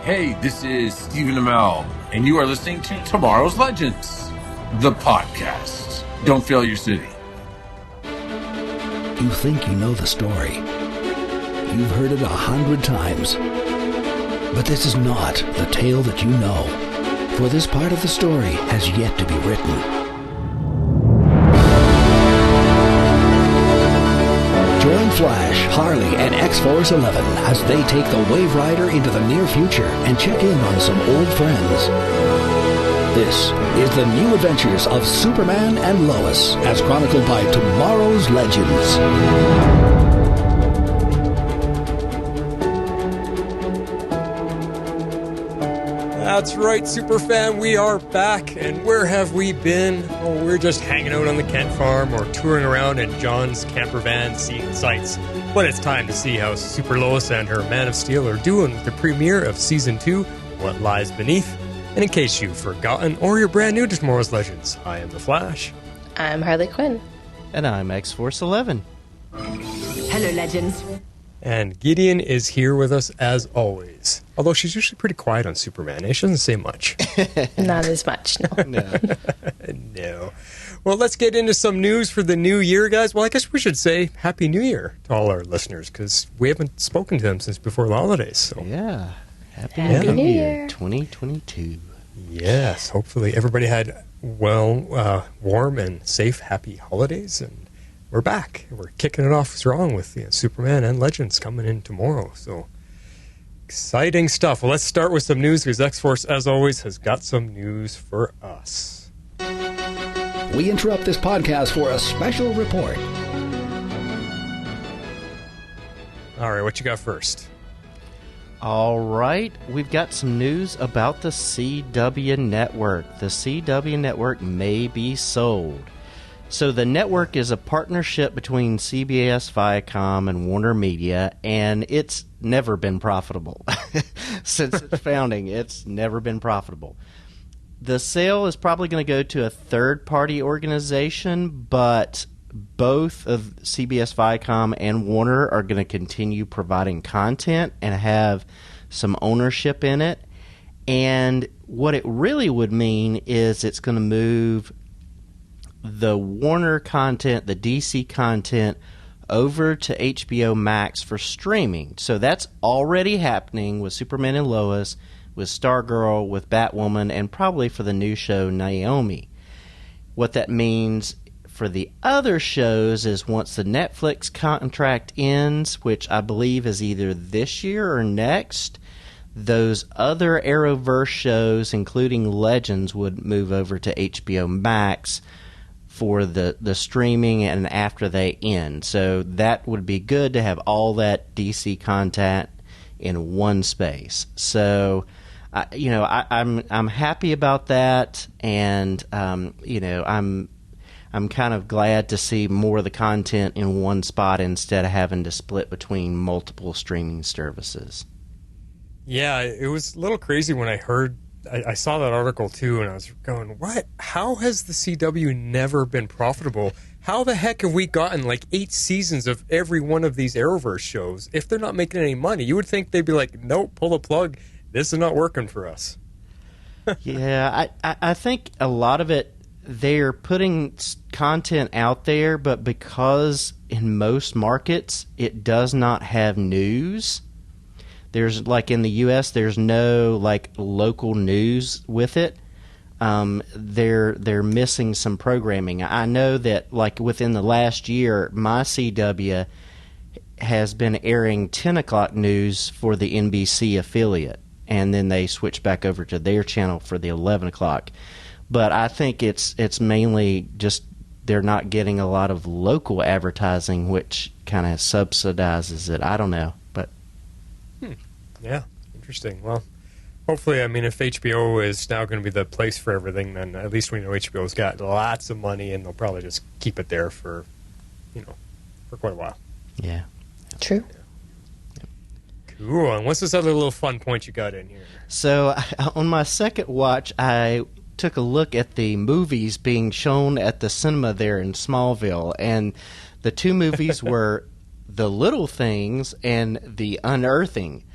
Hey, this is Stephen Amell, and you are listening to Tomorrow's Legends, the podcast. Don't fail your city. You think you know the story. You've heard it 100 times. But this is not the tale that you know, for this part of the story has yet to be written. Join Flash, Harley, and X-Force 11 as they take the Waverider into the near future and check in on some old friends. This is the new adventures of Superman and Lois, as chronicled by Tomorrow's Legends. That's right, Superfan, we are back, and where have we been? Oh, we're just hanging out on the Kent farm or touring around in John's camper van seeing sights. But it's time to see how Super Lois and her Man of Steel are doing with the premiere of Season 2, What Lies Beneath. And in case you've forgotten or you're brand new to Tomorrow's Legends, I am The Flash. I'm Harley Quinn. And I'm X-Force 11. Hello, Legends. And Gideon is here with us as always. Although she's usually pretty quiet on Superman. She doesn't say much. Not as much, no. No. Well, let's get into some news for the new year, guys. Well, I guess we should say Happy New Year to all our listeners, because we haven't spoken to them since before the holidays. So. Yeah. Happy New Year 2022. Yes. Hopefully everybody had, warm and safe, happy holidays. And we're back. We're kicking it off strong with Superman and Legends coming in tomorrow. So exciting stuff. Well, let's start with some news, because X-Force, as always, has got some news for us. We interrupt this podcast for a special report. All right, what you got first? All right, we've got some news about the CW network. The CW network may be sold. So the network is a partnership between CBS, Viacom, and Warner Media, and it's never been profitable. Since its founding, it's never been profitable. The sale is probably going to go to a third-party organization, but both of CBS, Viacom, and Warner are going to continue providing content and have some ownership in it. And what it really would mean is it's going to move the Warner content, the DC content, over to HBO Max for streaming. So that's already happening with Superman and Lois, with Stargirl, with Batwoman, and probably for the new show Naomi. What that means for the other shows is once the Netflix contract ends, which I believe is either this year or next, those other Arrowverse shows, including Legends, would move over to HBO Max for the streaming and after they end. So that would be good to have all that DC content in one space. So, I'm happy about that, and I'm kind of glad to see more of the content in one spot instead of having to split between multiple streaming services. Yeah, it was a little crazy when I heard. I saw that article too, and I was going, what? How has the CW never been profitable? How the heck have we gotten like 8 seasons of every one of these Arrowverse shows if they're not making any money? You would think they'd be like, nope, pull the plug. This is not working for us. Yeah, I think a lot of it, they're putting content out there, but because in most markets it does not have news. There's, like in the U.S., there's no like local news with it. They're missing some programming. I know that like within the last year, my CW has been airing 10 o'clock news for the NBC affiliate, and then they switch back over to their channel for the 11 o'clock. But I think it's mainly just they're not getting a lot of local advertising, which kind of subsidizes it. I don't know, but... Yeah, interesting. Well, hopefully, I mean, if HBO is now going to be the place for everything, then at least we know HBO's got lots of money, and they'll probably just keep it there for quite a while. Yeah. True. Yeah. Cool. And what's this other little fun point you got in here? So, on my second watch, I took a look at the movies being shown at the cinema there in Smallville, and the two movies were The Little Things and The Unearthing.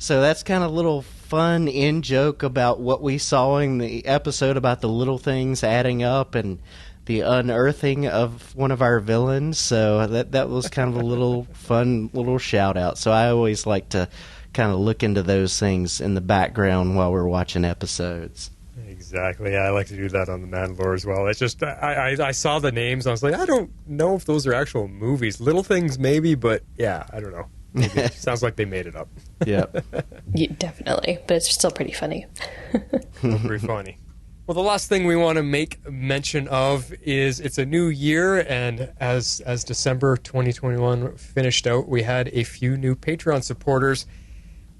So that's kind of a little fun in-joke about what we saw in the episode about the little things adding up and the unearthing of one of our villains. So that was kind of a little fun little shout-out. So I always like to kind of look into those things in the background while we're watching episodes. Exactly. Yeah, I like to do that on The Mandalore as well. It's just, I saw the names, I was like, I don't know if those are actual movies. Little things maybe, but yeah, I don't know. Maybe it sounds like they made it up. Yep. Yeah, definitely, but it's still pretty funny. Pretty funny. Well, the last thing we want to make mention of is it's a new year, and as December 2021 finished out, we had a few new Patreon supporters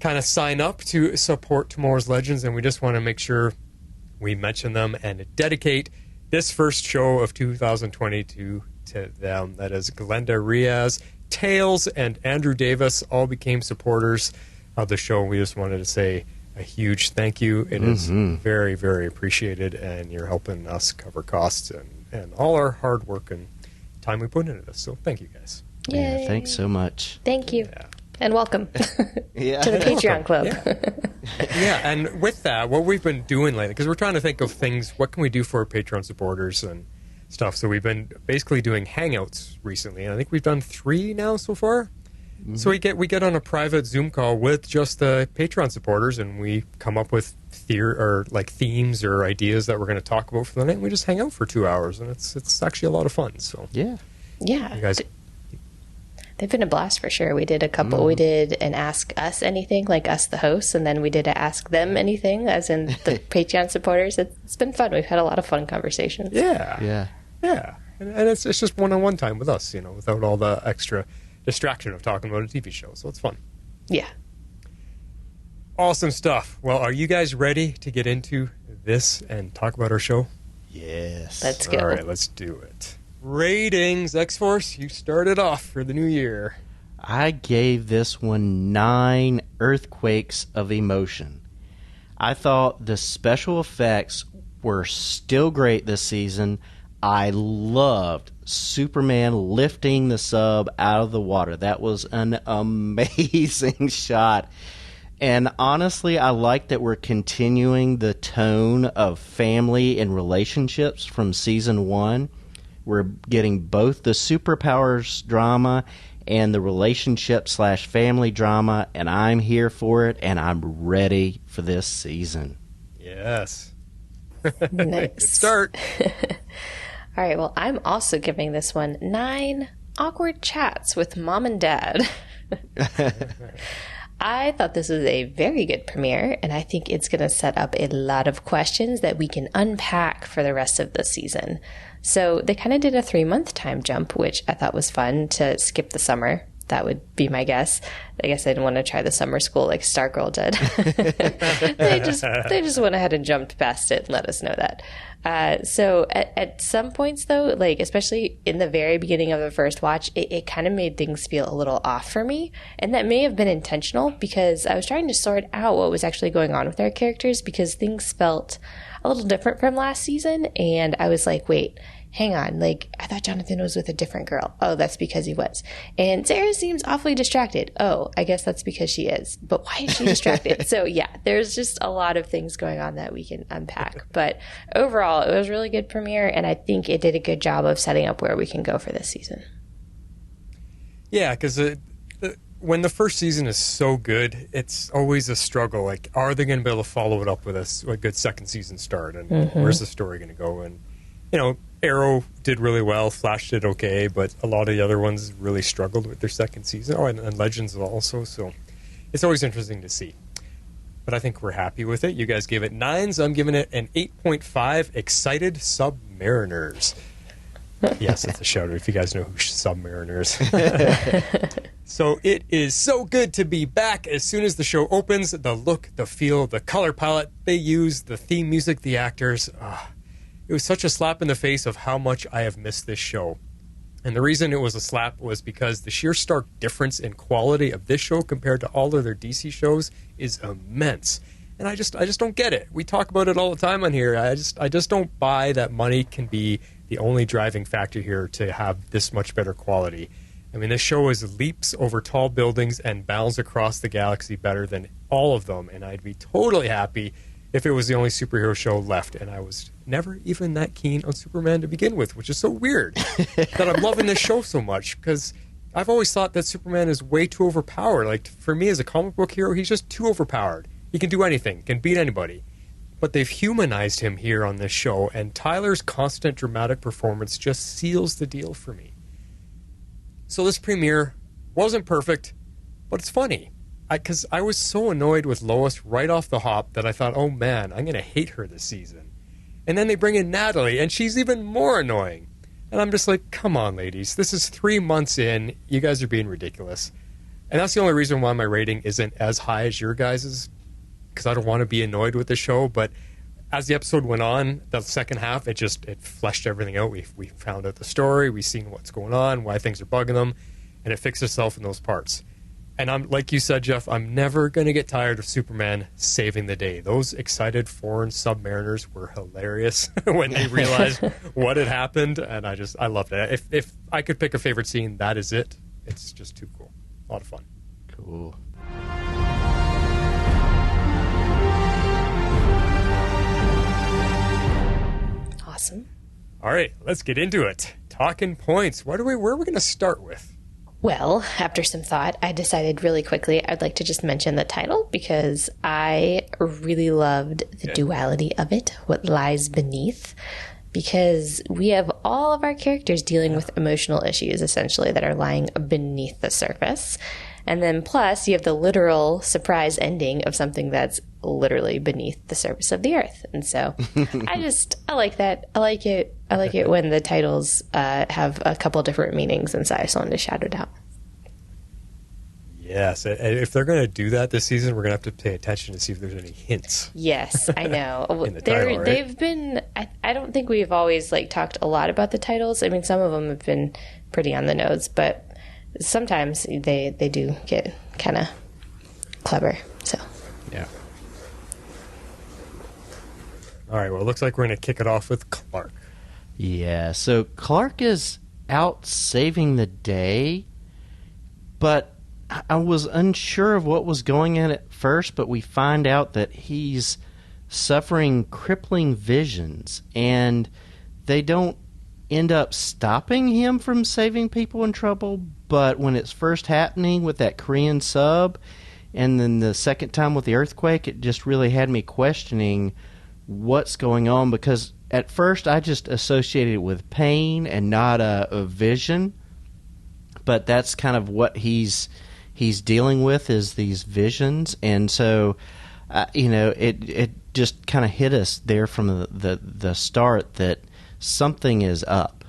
kind of sign up to support Tomorrow's Legends, and we just want to make sure we mention them and dedicate this first show of 2022 to them. That is Glenda Riaz, Tails, and Andrew Davis all became supporters of the show. We just wanted to say a huge thank you. It is very, very appreciated, and you're helping us cover costs and all our hard work and time we put into this. So thank you guys. Yay. Yeah, thanks so much. Thank you. Yeah. And welcome Yeah. to the Patreon Club. Yeah, and with that, what we've been doing lately, because we're trying to think of things, what can we do for our Patreon supporters and stuff. So we've been basically doing hangouts recently, and I think we've done 3 now so far. Mm-hmm. So we get on a private Zoom call with just the Patreon supporters, and we come up with themes or ideas that we're going to talk about for the night. And we just hang out for 2 hours, and it's actually a lot of fun. So Yeah. Yeah. you guys. They've been a blast for sure. We did a couple. We did an Ask Us Anything, like us, the hosts, and then we did an Ask Them Anything, as in the Patreon supporters. It's been fun. We've had a lot of fun conversations. Yeah. And it's just one-on-one time with us, without all the extra distraction of talking about a TV show. So it's fun. Yeah. Awesome stuff. Well, are you guys ready to get into this and talk about our show? Yes. Let's go. All right, let's do it. Ratings, X-Force, you started off for the new year. I gave this one 9 earthquakes of emotion. I thought the special effects were still great this season. I loved Superman lifting the sub out of the water. That was an amazing shot. And honestly, I like that we're continuing the tone of family and relationships from season 1. We're getting both the superpowers drama and the relationship/family drama, and I'm here for it, and I'm ready for this season. Yes. Nice. Good start. All right, well, I'm also giving this one 9 awkward chats with mom and dad. I thought this was a very good premiere, and I think it's going to set up a lot of questions that we can unpack for the rest of the season. So they kind of did a 3-month time jump, which I thought was fun, to skip the summer. That would be my guess. I guess I didn't want to try the summer school like Stargirl did. They just went ahead and jumped past it and let us know that. So at some points, though, like especially in the very beginning of the first watch, it kind of made things feel a little off for me. And that may have been intentional, because I was trying to sort out what was actually going on with our characters, because things felt a little different from last season. And I was like, wait, hang on, like, I thought Jonathan was with a different girl. Oh, that's because he was. And Sarah seems awfully distracted. Oh, I guess that's because she is. But why is she distracted? So, yeah, there's just a lot of things going on that we can unpack. But overall, it was a really good premiere, and I think it did a good job of setting up where we can go for this season. Yeah, because when the first season is so good, it's always a struggle. Like, are they going to be able to follow it up with a good second season start? And where's the story going to go? And, Arrow did really well, Flash did okay, but a lot of the other ones really struggled with their second season. Oh, and Legends also, so it's always interesting to see. But I think we're happy with it. You guys gave it 9s. I'm giving it an 8.5. Excited Submariners. Yes, it's a shout-out if you guys know who Submariners. So it is so good to be back. As soon as the show opens, the look, the feel, the color palette they use, the theme music, the actors... It was such a slap in the face of how much I have missed this show. And the reason it was a slap was because the sheer stark difference in quality of this show compared to all other DC shows is immense. And I just don't get it. We talk about it all the time on here. I just don't buy that money can be the only driving factor here to have this much better quality. I mean, this show is leaps over tall buildings and bounds across the galaxy better than all of them, and I'd be totally happy if it was the only superhero show left, and I was never even that keen on Superman to begin with, which is so weird that I'm loving this show so much, because I've always thought that Superman is way too overpowered. Like, for me as a comic book hero, he's just too overpowered. He can do anything, can beat anybody. But they've humanized him here on this show, and Tyler's constant dramatic performance just seals the deal for me. So this premiere wasn't perfect, but it's funny. Because I was so annoyed with Lois right off the hop that I thought, oh man, I'm going to hate her this season. And then they bring in Natalie, and she's even more annoying. And I'm just like, come on, ladies. This is 3 months in. You guys are being ridiculous. And that's the only reason why my rating isn't as high as your guys's, because I don't want to be annoyed with the show. But as the episode went on, the second half, it fleshed everything out. We found out the story. We seen what's going on, why things are bugging them, and it fixed itself in those parts. And I'm like you said, Jeff, I'm never going to get tired of Superman saving the day. Those excited foreign submariners were hilarious when they realized what had happened, and I loved it. If I could pick a favorite scene, that is it. It's just too cool. A lot of fun. Cool. Awesome. All right, let's get into it. Talking points. Where are we going to start with? Well, after some thought, I decided really quickly I'd like to just mention the title because I really loved the duality of it, what lies beneath, because we have all of our characters dealing with emotional issues, essentially, that are lying beneath the surface. And then plus, you have the literal surprise ending of something that's literally beneath the surface of the earth. And so I like that. I like it when the titles have a couple different meanings, and so I just wanted to shout it out. Yes, if they're going to do that this season, we're going to have to pay attention to see if there's any hints. Yes, I know. In the title, right? They've been. I don't think we've always talked a lot about the titles. I mean, some of them have been pretty on the nose, but sometimes they do get kind of clever. So yeah. All right. Well, it looks like we're going to kick it off with Clark. Yeah. So Clark is out saving the day, but I was unsure of what was going on at first, but we find out that he's suffering crippling visions, and they don't end up stopping him from saving people in trouble, but when it's first happening with that Korean sub, and then the second time with the earthquake, it just really had me questioning what's going on, because at first I just associated it with pain and not a vision, but that's kind of what he's dealing with, is these visions. And so it just kind of hit us there from the start that something is up.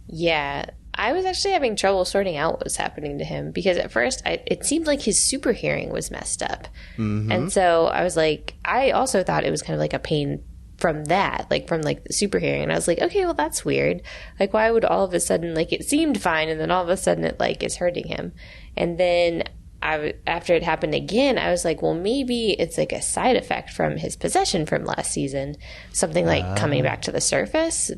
Yeah, I was actually having trouble sorting out what was happening to him, because at first it seemed like his super hearing was messed up. Mm-hmm. And so I was like, I also thought it was kind of like a pain from that, from the super hearing. And I was like, okay, well, that's weird. Why would all of a sudden, it seemed fine, and then all of a sudden it is hurting him. And then after it happened again, I was like, well, maybe it's a side effect from his possession from last season, something coming back to the surface.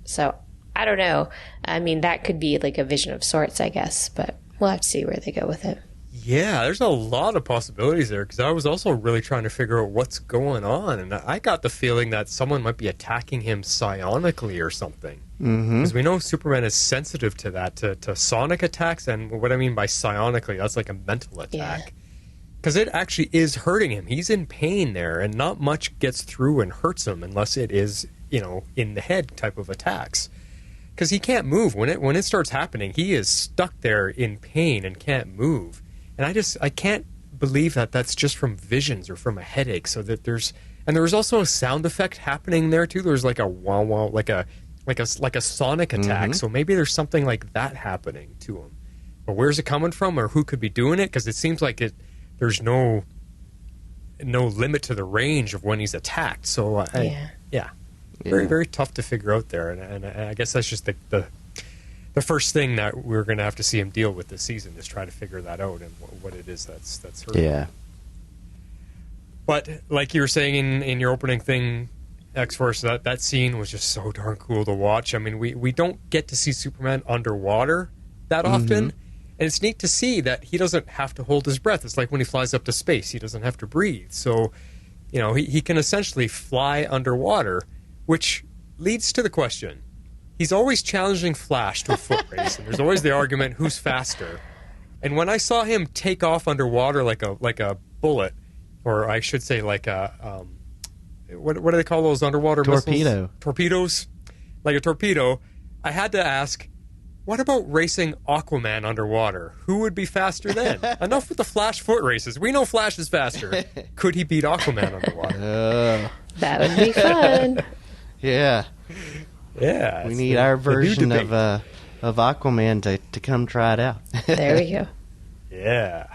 So I don't know. I mean, that could be a vision of sorts, I guess, but we'll have to see where they go with it. Yeah, there's a lot of possibilities there, because I was also really trying to figure out what's going on, and I got the feeling that someone might be attacking him psionically or something. Because we know Superman is sensitive to that, to sonic attacks, and what I mean by psionically, that's like a mental attack. Because it actually is hurting him. He's in pain there, and not much gets through and hurts him unless it is, in the head type of attacks. Because he can't move. When it starts happening, he is stuck there in pain and can't move. And I can't believe that that's just from visions or from a headache. So that there was also a sound effect happening there too. There was a wah wah, like a sonic attack. Mm-hmm. So maybe there's something like that happening to him. But where's it coming from, or who could be doing it? Because it seems like there's no limit to the range of when he's attacked. So very, very tough to figure out there. And I guess that's just the first thing that we're going to have to see him deal with this season, is try to figure that out and what it is that's hurting. Yeah. But like you were saying in your opening thing, X-Force, that scene was just so darn cool to watch. I mean, we don't get to see Superman underwater that often. And it's neat to see that he doesn't have to hold his breath. It's like when he flies up to space, he doesn't have to breathe. So, he can essentially fly underwater, which leads to the question. He's always challenging Flash to a foot race, and there's always the argument, who's faster? And when I saw him take off underwater like a bullet, or I should say like a, what do they call those underwater torpedo missiles? Torpedoes? Like a torpedo. I had to ask, what about racing Aquaman underwater? Who would be faster then? Enough with the Flash foot races. We know Flash is faster. Could he beat Aquaman underwater? That would be fun. Yeah. Yeah. We need our version of Aquaman to come try it out. There we go. Yeah.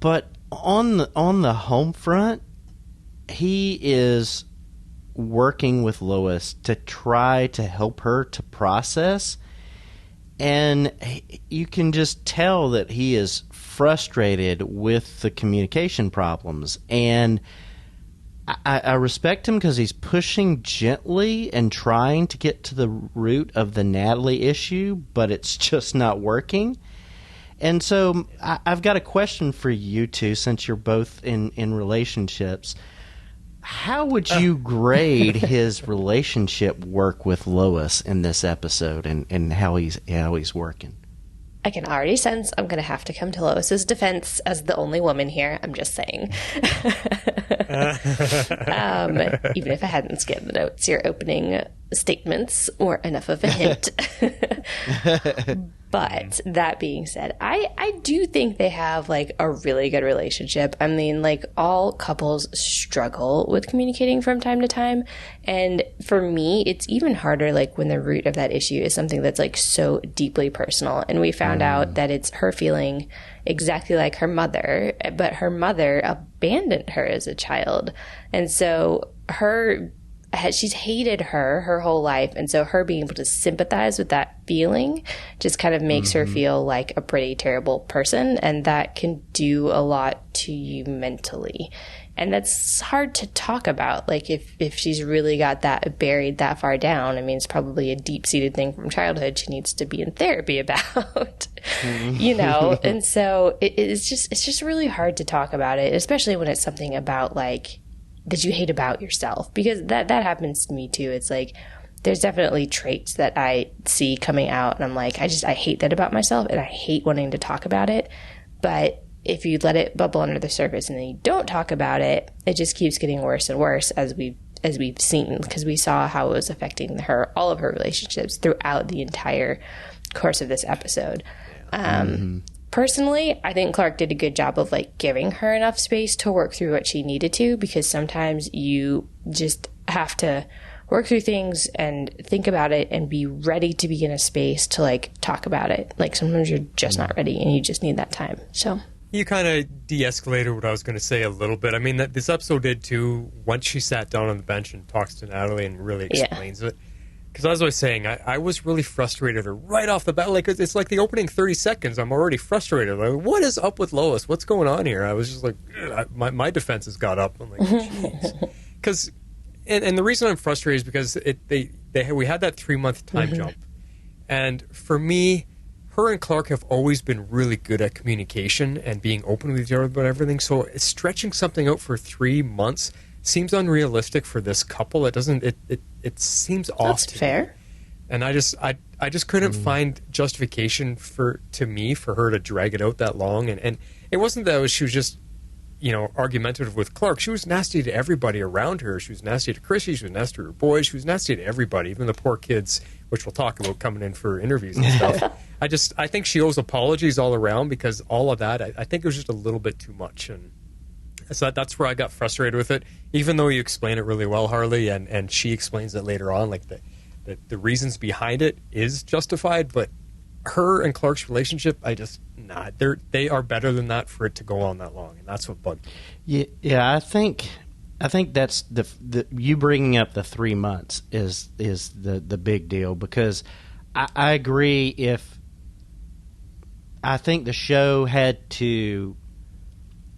But on the home front, he is working with Lois to try to help her to process, and you can just tell that he is frustrated with the communication problems. And I respect him because he's pushing gently and trying to get to the root of the Natalie issue, but it's just not working. And so I've got a question for you two, since you're both in relationships. How would you grade his relationship work with Lois in this episode, and how he's working? I can already sense I'm going to have to come to Lois's defense as the only woman here. I'm just saying. Even if I hadn't scanned the notes, your opening statements were enough of a hint. But that being said, I do think they have like a really good relationship. I mean, like all couples struggle with communicating from time to time. And for me, it's even harder like when the root of that issue is something that's like so deeply personal. And we found out that it's her feeling exactly like her mother, but her mother abandoned her as a child. And so she's hated her whole life, and so her being able to sympathize with that feeling just kind of makes her feel like a pretty terrible person, and that can do a lot to you mentally. And that's hard to talk about. Like if she's really got that buried that far down, I mean, it's probably a deep-seated thing from childhood she needs to be in therapy about, And so it's just really hard to talk about it, especially when it's something about like that you hate about yourself, because that happens to me too. It's like there's definitely traits that I see coming out and I'm like, I hate that about myself, and I hate wanting to talk about it. But if you let it bubble under the surface and then you don't talk about it, it just keeps getting worse and worse, as we've seen, because we saw how it was affecting all of her relationships throughout the entire course of this episode. Personally, I think Clark did a good job of like giving her enough space to work through what she needed to, because sometimes you just have to work through things and think about it and be ready to be in a space to like talk about it. Like sometimes you're just not ready and you just need that time. So you kind of de-escalated what I was going to say a little bit. I mean, that this episode did too, once she sat down on the bench and talks to Natalie and really explains it. Because as I was saying, I was really frustrated right off the bat. Like, it's like the opening 30 seconds, I'm already frustrated. Like, what is up with Lois? What's going on here? I was just like, my defenses got up. I'm like, jeez. Because, and the reason I'm frustrated is because we had that 3-month time jump. And for me, her and Clark have always been really good at communication and being open with each other about everything. So stretching something out for 3 months seems unrealistic for this couple. It doesn't. It seems off. That's fair. Me. And I just couldn't find justification for her to drag it out that long. And it wasn't that she was just argumentative with Clark. She was nasty to everybody around her. She was nasty to Chrissy. She was nasty to her boys. She was nasty to everybody, even the poor kids, which we'll talk about coming in for interviews and stuff. I think she owes apologies all around, because all of that, I think it was just a little bit too much. And so that's where I got frustrated with it, even though you explain it really well, Harley, and she explains it later on, like the reasons behind it is justified, but her and Clark's relationship, they are better than that for it to go on that long, and that's what bugged me. Yeah, I think that's the you bringing up the 3 months is the big deal, because I agree. I think the show had to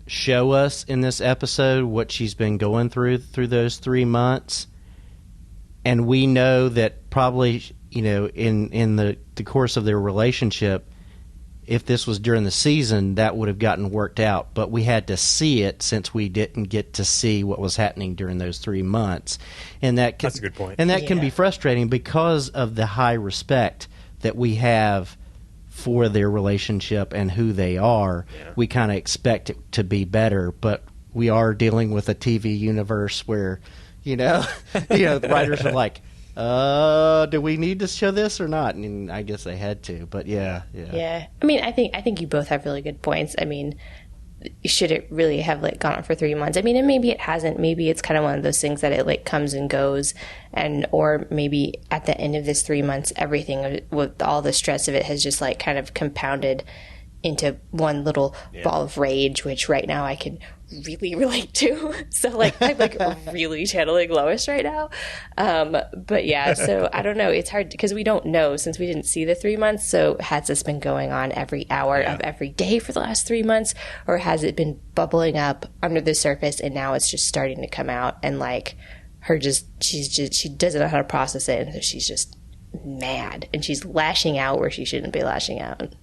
show us in this episode what she's been going through those 3 months, and we know that probably in the course of their relationship, if this was during the season, that would have gotten worked out. But we had to see it since we didn't get to see what was happening during those 3 months. And that's a good point. And that can be frustrating because of the high respect that we have for their relationship and who they are. Yeah. We kind of expect it to be better, but we are dealing with a TV universe where, the writers are like, do we need to show this or not? And I guess they had to, but yeah. I mean, I think you both have really good points. I mean, should it really have gone on for 3 months? I mean, and maybe it hasn't. Maybe it's kind of one of those things that it comes and goes, or maybe at the end of this 3 months, everything with all the stress of it has just kind of compounded into one little ball of rage, which right now I can really relate to. So I'm really channeling Lois right now. But yeah, so I don't know. It's hard because we don't know since we didn't see the 3 months. So has this been going on every hour of every day for the last 3 months, or has it been bubbling up under the surface and now it's just starting to come out and she doesn't know how to process it, and so she's just mad and she's lashing out where she shouldn't be lashing out.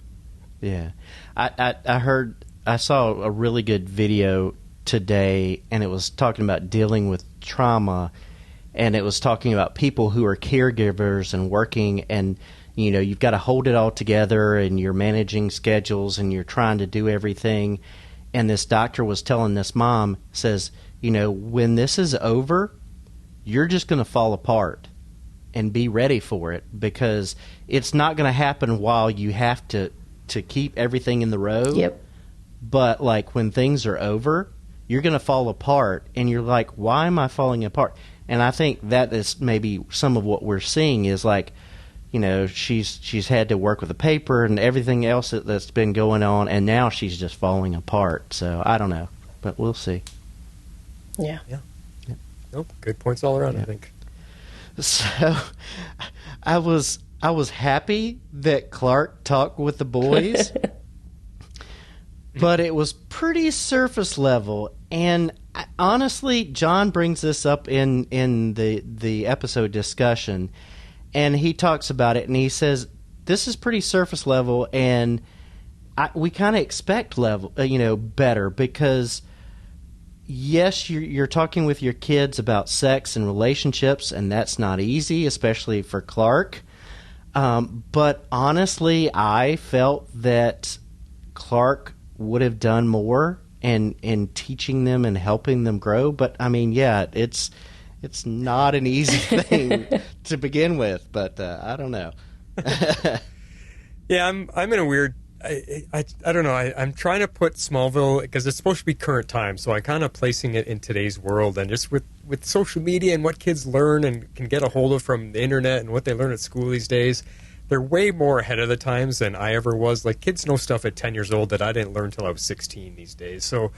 Yeah, I saw a really good video today, and it was talking about dealing with trauma, and it was talking about people who are caregivers and working, and you've got to hold it all together, and you're managing schedules, and you're trying to do everything. And this doctor was telling this mom, says, when this is over, you're just going to fall apart, and be ready for it, because it's not going to happen while you have to keep everything in the row. Yep. But when things are over, you're going to fall apart, and you're like, why am I falling apart? And I think that is maybe some of what we're seeing is she's had to work with the paper and everything else that's been going on, and now she's just falling apart. So I don't know, but we'll see. Yeah. Nope. Good points all around, I think. So I was happy that Clark talked with the boys, but it was pretty surface level. And honestly, John brings this up in the episode discussion, and he talks about it, and he says this is pretty surface level, and we kind of expect better, because yes, you're talking with your kids about sex and relationships, and that's not easy, especially for Clark. But honestly, I felt that Clark would have done more in teaching them and helping them grow. But I mean, it's not an easy thing to begin with. But I don't know. Yeah, I'm in a weird. I don't know. I'm trying to put Smallville, because it's supposed to be current time, so I'm kind of placing it in today's world, and just with social media and what kids learn and can get a hold of from the internet and what they learn at school these days, they're way more ahead of the times than I ever was. Kids know stuff at 10 years old that I didn't learn until I was 16 these days. So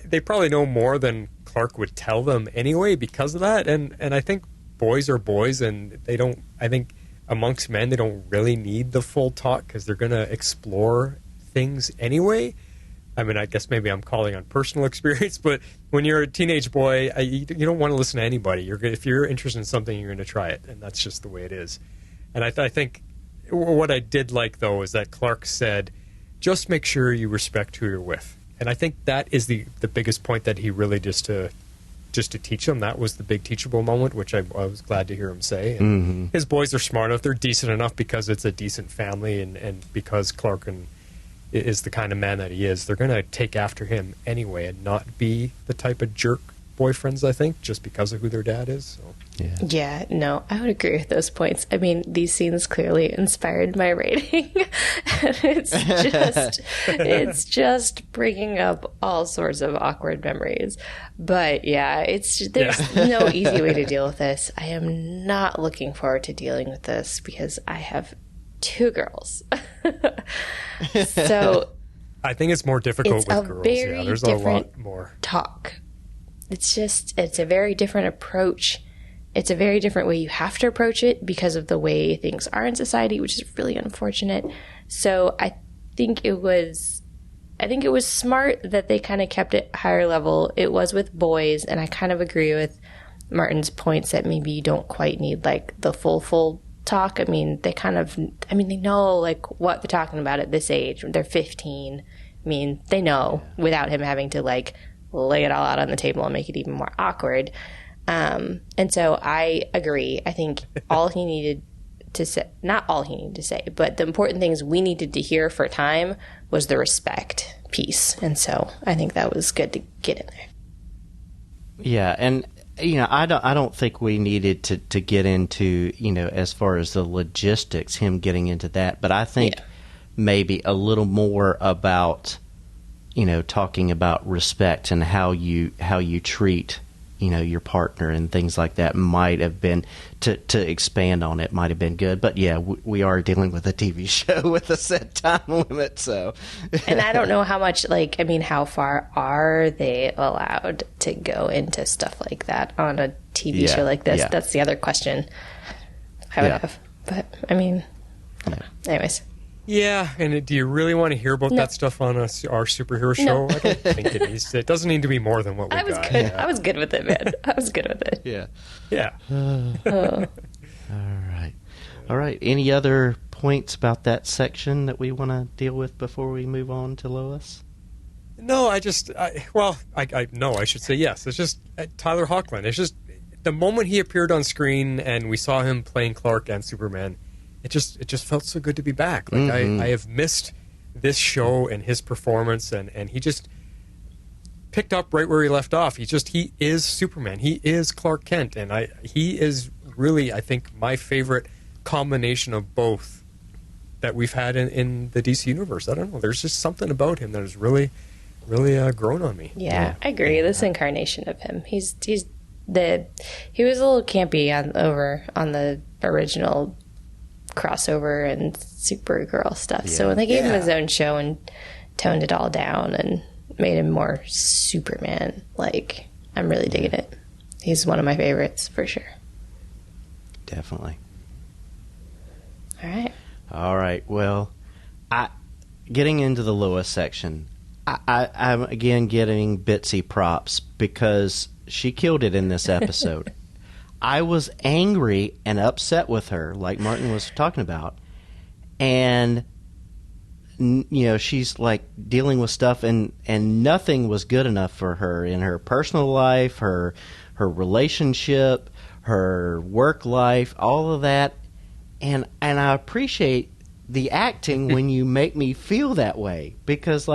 they probably know more than Clark would tell them anyway because of that. And I think boys are boys, and they don't. I think amongst men, they don't really need the full talk because they're going to explore things anyway. I mean, I guess maybe I'm calling on personal experience, but when you're a teenage boy, you don't want to listen to anybody. If you're interested in something, you're going to try it, and that's just the way it is. And I think what I did like, though, is that Clark said, just make sure you respect who you're with. And I think that is the biggest point that he really just to teach them. That was the big teachable moment, which I was glad to hear him say. And his boys are smart enough. They're decent enough because it's a decent family, and because Clark is the kind of man that he is, they're going to take after him anyway and not be the type of jerk boyfriends, I think, just because of who their dad is. So. Yeah, no, I would agree with those points. I mean, these scenes clearly inspired my rating. It's just bringing up all sorts of awkward memories. But yeah, there's no easy way to deal with this. I am not looking forward to dealing with this because I have 2 girls. So I think it's more difficult with girls. Yeah, there's a lot more talk. It's a very different approach. It's a very different way you have to approach it because of the way things are in society, which is really unfortunate. So I think it was smart that they kind of kept it higher level. It was with boys, and I kind of agree with Martin's points that maybe you don't quite need the full talk. I mean, they know like what they're talking about at this age. They're 15. I mean, they know without him having to like lay it all out on the table and make it even more awkward. And so I agree. I think all he needed to say, not all he needed to say, but the important things we needed to hear for time was the respect piece. And so I think that was good to get in there. Yeah, and I don't think we needed to get into, as far as the logistics, him getting into that, but I think maybe a little more about, talking about respect and how you treat, your partner and things like that might have been, to expand on it might have been good. But yeah, we are dealing with a TV show with a set time limit, so. And I don't know how much, how far are they allowed to go into stuff like that on a TV show like this? Yeah. That's the other question I would have. But, I don't know. Anyways. Yeah, and do you really want to hear about that stuff on our superhero show? No. I don't think it needs to. It doesn't need to be more than what we got. Good. Yeah. I was good with it, man. I was good with it. Yeah. Yeah. All right. Any other points about that section that we want to deal with before we move on to Lois? No, I should say yes. It's just Tyler Hoechlin. It's just the moment he appeared on screen and we saw him playing Clark and Superman, it just felt so good to be back. Like I have missed this show and his performance, and he just picked up right where he left off. He is Superman. He is Clark Kent, and he is really, I think, my favorite combination of both that we've had in the DC universe. I don't know. There's just something about him that has really grown on me. Yeah, I agree. This incarnation of him, he was a little campy on the original crossover and Supergirl stuff. So when they gave him his own show and toned it all down and made him more Superman, I'm really digging it. He's one of my favorites for sure. Definitely. All right. Well, getting into the Lois section, I'm again getting Bitsy props because she killed it in this episode. I was angry and upset with her, like Martin was talking about, and she's dealing with stuff, and nothing was good enough for her in her personal life, her relationship, her work life, all of that, and I appreciate the acting when you make me feel that way, because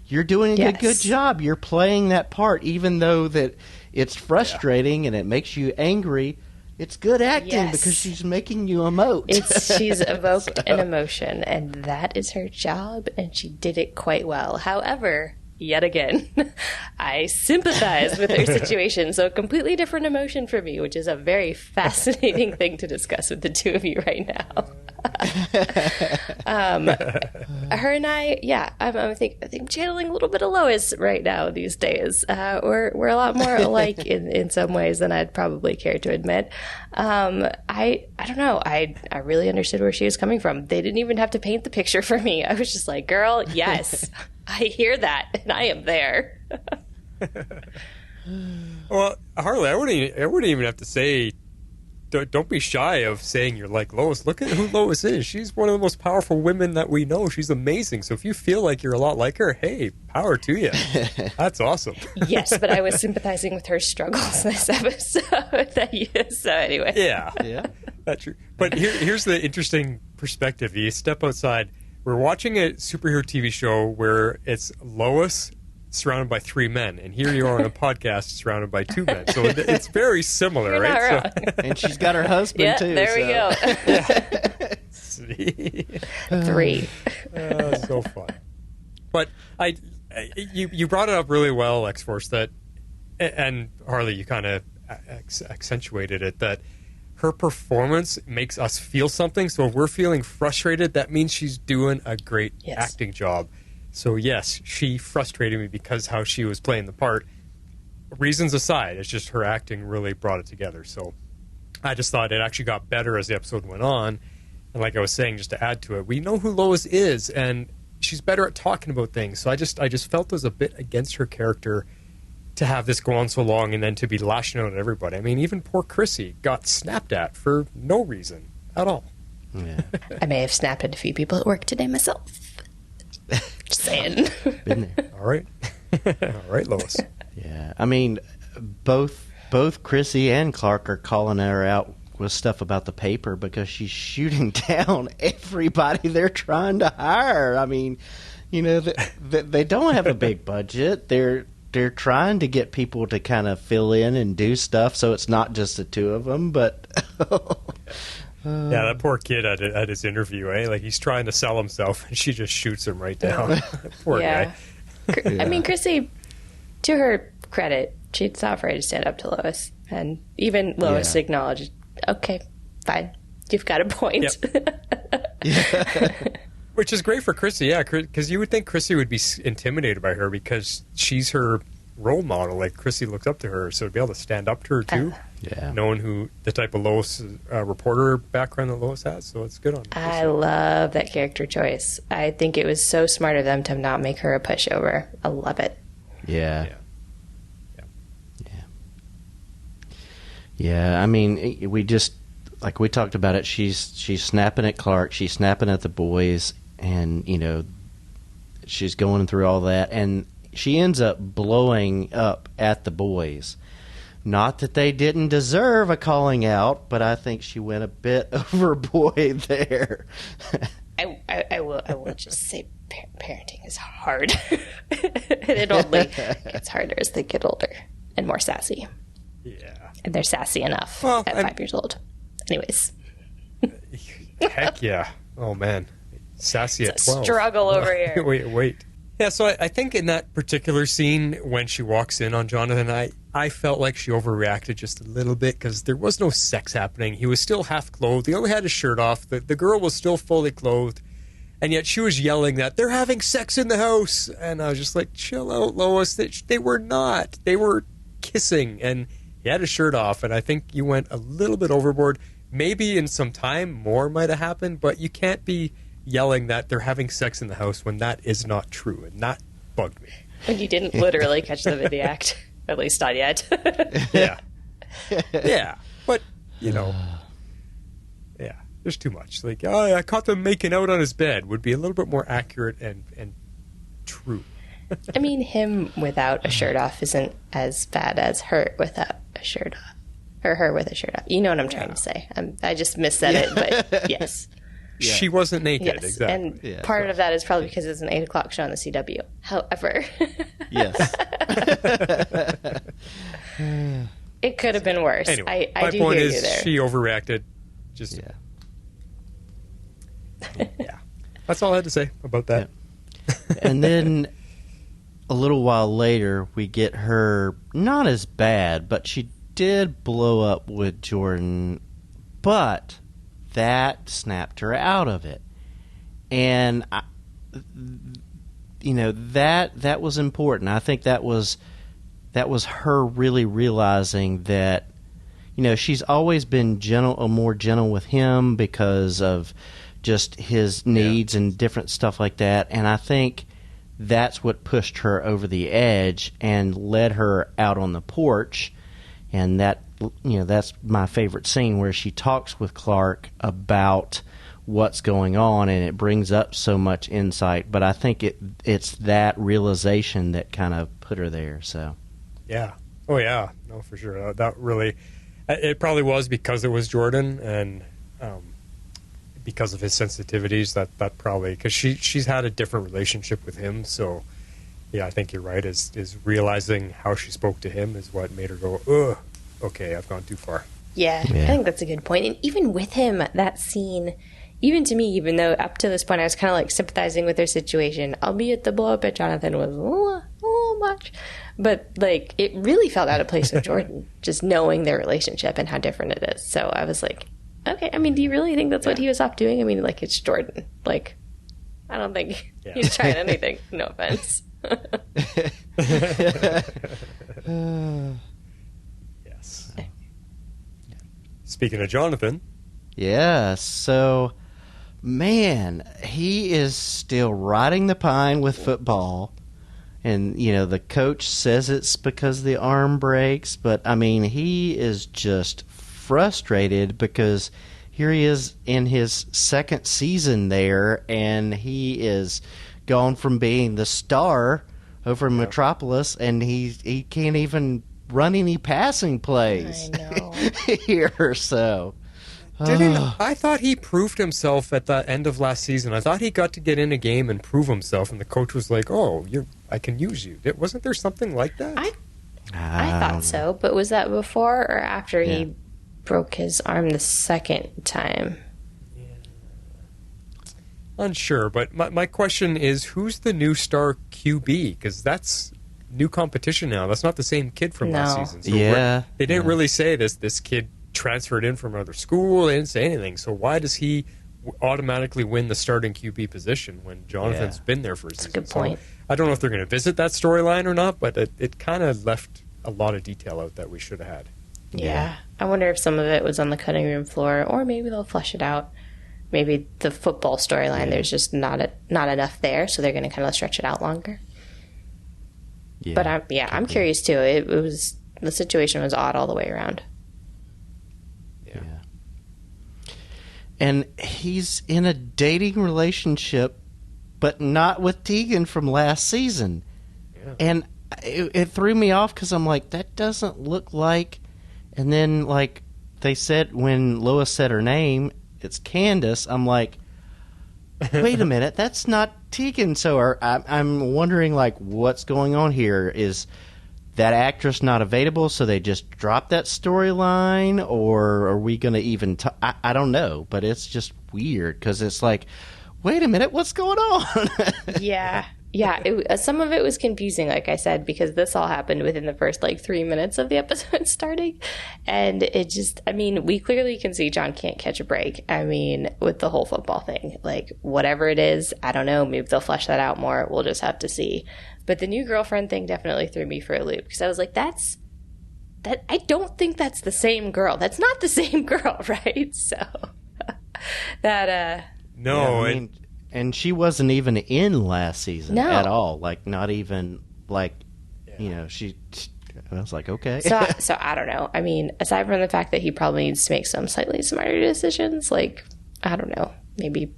you're doing a good job, you're playing that part, even though that it's frustrating and it makes you angry. It's good acting because she's making you emote. She's evoked an emotion, and that is her job, and she did it quite well. However, yet again, I sympathize with her situation, so a completely different emotion for me, which is a very fascinating thing to discuss with the two of you right now. Her and I, I think channeling a little bit of Lois right now these days. We're a lot more alike in some ways than I'd probably care to admit. I don't know. I really understood where she was coming from. They didn't even have to paint the picture for me. I was just like, girl, yes, I hear that, and I am there. Well, Harley, I wouldn't even have to say. Don't be shy of saying you're like Lois. Look at who Lois is. She's one of the most powerful women that we know. She's amazing. So if you feel like you're a lot like her, hey, power to you. That's awesome. Yes, but I was sympathizing with her struggles this episode. So anyway. Yeah. That's true. But here's the interesting perspective. You step outside. We're watching a superhero TV show where it's Lois surrounded by three men, and here you are on a podcast surrounded by two men. So it's very similar, You're right? Not wrong. And she's got her husband too. There we go. See? Three. So fun. But you brought it up really well, X-Force, that, and Harley, you kind of accentuated it, that her performance makes us feel something. So if we're feeling frustrated, that means she's doing a great acting job. So yes, she frustrated me because how she was playing the part. Reasons aside, it's just her acting really brought it together. So I just thought it actually got better as the episode went on. And like I was saying, just to add to it, we know who Lois is, and she's better at talking about things. So I just felt it was a bit against her character to have this go on so long and then to be lashing out at everybody. I mean, even poor Chrissy got snapped at for no reason. at all. Yeah. I may have snapped at a few people at work today myself. Just saying. Been there. All right. All right, Lois. Yeah. I mean, both Chrissy and Clark are calling her out with stuff about the paper because she's shooting down everybody they're trying to hire. I mean, you know, they don't have a big budget. They're trying to get people to kind of fill in and do stuff, so it's not just the two of them. But yeah, that poor kid at his interview, eh? Like, he's trying to sell himself, and she just shoots him right down. Poor guy. I mean, Chrissy, to her credit, she's not afraid to stand up to Lois, and even Lois acknowledged, okay, fine, you've got a point. Yep. Which is great for Chrissy, yeah, because you would think Chrissy would be intimidated by her because she's her role model. Like, Chrissy looks up to her, so to be able to stand up to her too, knowing who the type of Lois reporter background that Lois has, so it's good on Chrissy. I love that character choice. I think it was so smart of them to not make her a pushover. I love it. Yeah. I mean, we just, like we talked about it, she's snapping at Clark, she's snapping at the boys, and, you know, she's going through all that, and she ends up blowing up at the boys. Not that they didn't deserve a calling out, but I think she went a bit overboard there. I will just say parenting is hard. It only gets harder as they get older and more sassy. Yeah. And they're sassy enough at 5 years old. Anyways. Heck yeah. Oh, man. Sassy at 12. Struggle over here. Wait. Yeah, so I think in that particular scene, when she walks in on Jonathan, I felt like she overreacted just a little bit because there was no sex happening. He was still half clothed. He only had his shirt off. The girl was still fully clothed. And yet she was yelling that they're having sex in the house. And I was just like, chill out, Lois. They were not. They were kissing. And he had his shirt off. And I think you went a little bit overboard. Maybe in some time more might have happened. But you can't be yelling that they're having sex in the house when that is not true. And that bugged me. When you didn't literally catch them in the act. At least not yet. Yeah. Yeah. But, you know. Yeah. There's too much. Like, I caught them making out on his bed would be a little bit more accurate and true. I mean, him without a shirt off isn't as bad as her without a shirt off. Or her with a shirt off. You know what I'm trying to say. I just missaid it, but yes. Yeah. She wasn't naked, yes. exactly. And part of that is probably because it's an 8 o'clock show on the CW. However. Yes. It could have been worse. Anyway, I my do point hear is you there. she overreacted. Just yeah. That's all I had to say about that. Yeah. And then a little while later, we get her not as bad, but she did blow up with Jordan, but that snapped her out of it. And that was important. I think that was her really realizing that, she's always been more gentle with him because of just his needs and different stuff like that. And I think that's what pushed her over the edge and led her out on the porch. And that's my favorite scene where she talks with Clark about what's going on, and it brings up so much insight. But I think it's that realization that kind of put her there. So, yeah, oh yeah, no, for sure. That really, it probably was because it was Jordan, and because of his sensitivities. That probably, because she's had a different relationship with him. So, yeah, I think you're right. Is realizing how she spoke to him is what made her go, ugh, okay, I've gone too far. Yeah, I think that's a good point. And even with him, that scene, even to me, even though up to this point I was kind of like sympathizing with their situation, albeit the blow up at Jonathan was a little much, but like it really felt out of place with Jordan, just knowing their relationship and how different it is. So I was like, okay, I mean, do you really think that's what he was off doing? I mean, like, it's Jordan. Like, I don't think he's trying anything. No offense. Yes. Speaking of Jonathan. Yeah, so, man, he is still riding the pine with football. And, the coach says it's because the arm breaks. But, I mean, he is just frustrated because here he is in his second season there, and he is gone from being the star over in Metropolis, and he can't even run any passing plays here. So, I thought he proved himself at the end of last season. I thought he got to get in a game and prove himself, and the coach was like, "Oh, I can use you." Wasn't there something like that? I thought so, but was that before or after he broke his arm the second time? Unsure, but my question is, who's the new star QB? Because that's new competition now. That's not the same kid from last season. So they didn't really say this kid transferred in from another school. They didn't say anything. So why does he automatically win the starting QB position when Jonathan's been there for a season? That's a good point. So I don't know if they're going to visit that storyline or not, but it kind of left a lot of detail out that we should have had. Yeah. I wonder if some of it was on the cutting room floor, or maybe they'll flesh it out. Maybe the football storyline, there's just not enough there, so they're going to kind of stretch it out longer. Yeah, but I'm curious too. It was, the situation was odd all the way around. Yeah. And he's in a dating relationship, but not with Tegan from last season. Yeah. And it threw me off because I'm like, that doesn't look like. And then, like, they said when Lois said her name, it's Candace. I'm like, wait a minute, that's not Tegan. So I'm wondering, like, what's going on here? Is that actress not available, so they just dropped that storyline? Or are we going to even I don't know, but it's just weird because it's like, wait a minute, what's going on? Yeah. Some of it was confusing, like I said, because this all happened within the first 3 minutes of the episode starting. And it just, we clearly can see John can't catch a break. With the whole football thing, whatever it is, I don't know, maybe they'll flesh that out more. We'll just have to see. But the new girlfriend thing definitely threw me for a loop, because I was like, I don't think that's the same girl. That's not the same girl, right? So no, and she wasn't even in last season at all. Not even, she... I was like, okay. So I don't know. Aside from the fact that he probably needs to make some slightly smarter decisions, I don't know, maybe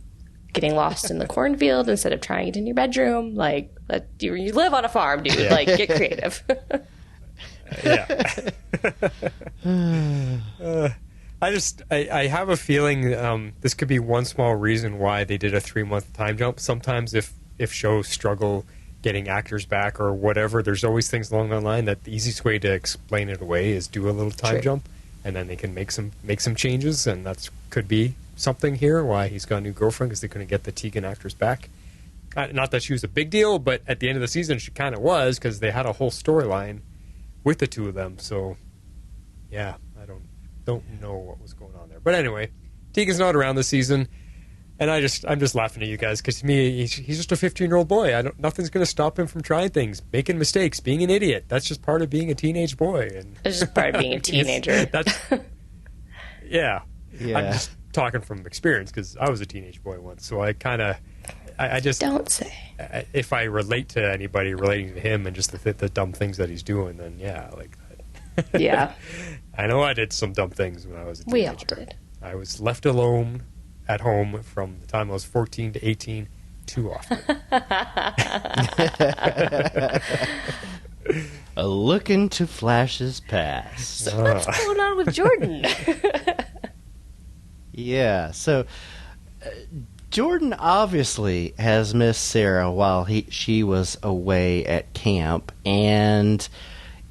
getting lost in the cornfield instead of trying it in your bedroom. You live on a farm, dude. Get creative. I have a feeling this could be one small reason why they did a 3-month time jump. Sometimes if shows struggle getting actors back or whatever, there's always things along the line that the easiest way to explain it away is do a little time jump, and then they can make some changes, and that could be something here why he's got a new girlfriend, because they couldn't get the Tegan actress back. Not that she was a big deal, but at the end of the season she kind of was, because they had a whole storyline with the two of them. So yeah, I don't know what was going on there. But anyway, Tegan's not around this season, and I'm just laughing at you guys, because to me he's just a 15-year-old boy. Nothing's going to stop him from trying things, making mistakes, being an idiot. That's just part of being a teenage boy. And it's just part of being a teenager. Yeah. I'm just talking from experience, because I was a teenage boy once, so I just don't say. If I relate to anybody relating to him and just the dumb things that he's doing, then yeah, that. Yeah. I know I did some dumb things when I was a teenager. We all did. I was left alone at home from the time I was 14 to 18 too often. A look into Flash's past. So what's going on with Jordan? Yeah, so Jordan obviously has missed Sarah while she was away at camp, and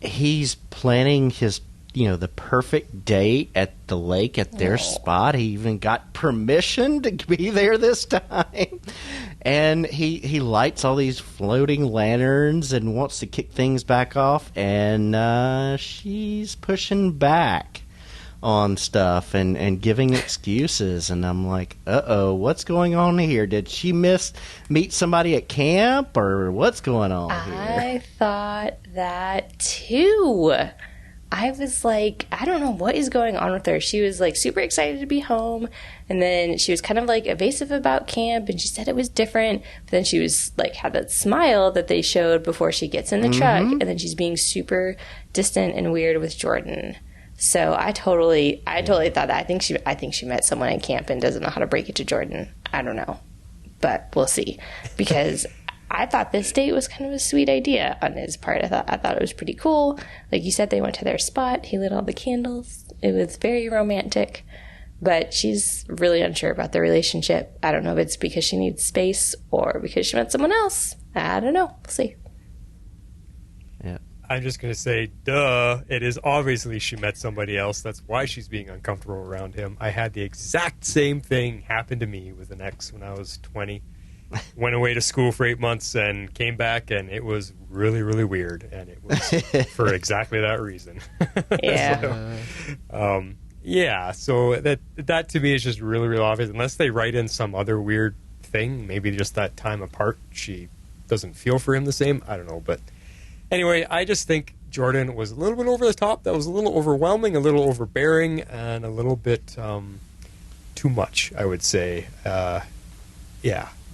he's planning his, the perfect date at the lake at their spot. He even got permission to be there this time. And he lights all these floating lanterns and wants to kick things back off, and she's pushing back on stuff and giving excuses, and I'm like, what's going on here? Did she meet somebody at camp, or what's going on here? I thought that too. I was like, I don't know what is going on with her. She was super excited to be home, and then she was kind of evasive about camp, and she said it was different, but then she was had that smile that they showed before she gets in the truck, and then she's being super distant and weird with Jordan. So I totally thought that. I think she met someone at camp and doesn't know how to break it to Jordan. I don't know, but we'll see. Because I thought this date was kind of a sweet idea on his part. I thought it was pretty cool. Like you said, they went to their spot. He lit all the candles. It was very romantic. But she's really unsure about the relationship. I don't know if it's because she needs space or because she met someone else. I don't know. We'll see. Yeah. I'm just going to say, duh, it is obviously she met somebody else. That's why she's being uncomfortable around him. I had the exact same thing happen to me with an ex when I was 20. Went away to school for 8 months and came back, and it was really, really weird. And it was for exactly that reason. Yeah. So that to me is just really, really obvious. Unless they write in some other weird thing, maybe just that time apart, she doesn't feel for him the same. I don't know, but... Anyway, I just think Jordan was a little bit over the top. That was a little overwhelming, a little overbearing, and a little bit too much, I would say.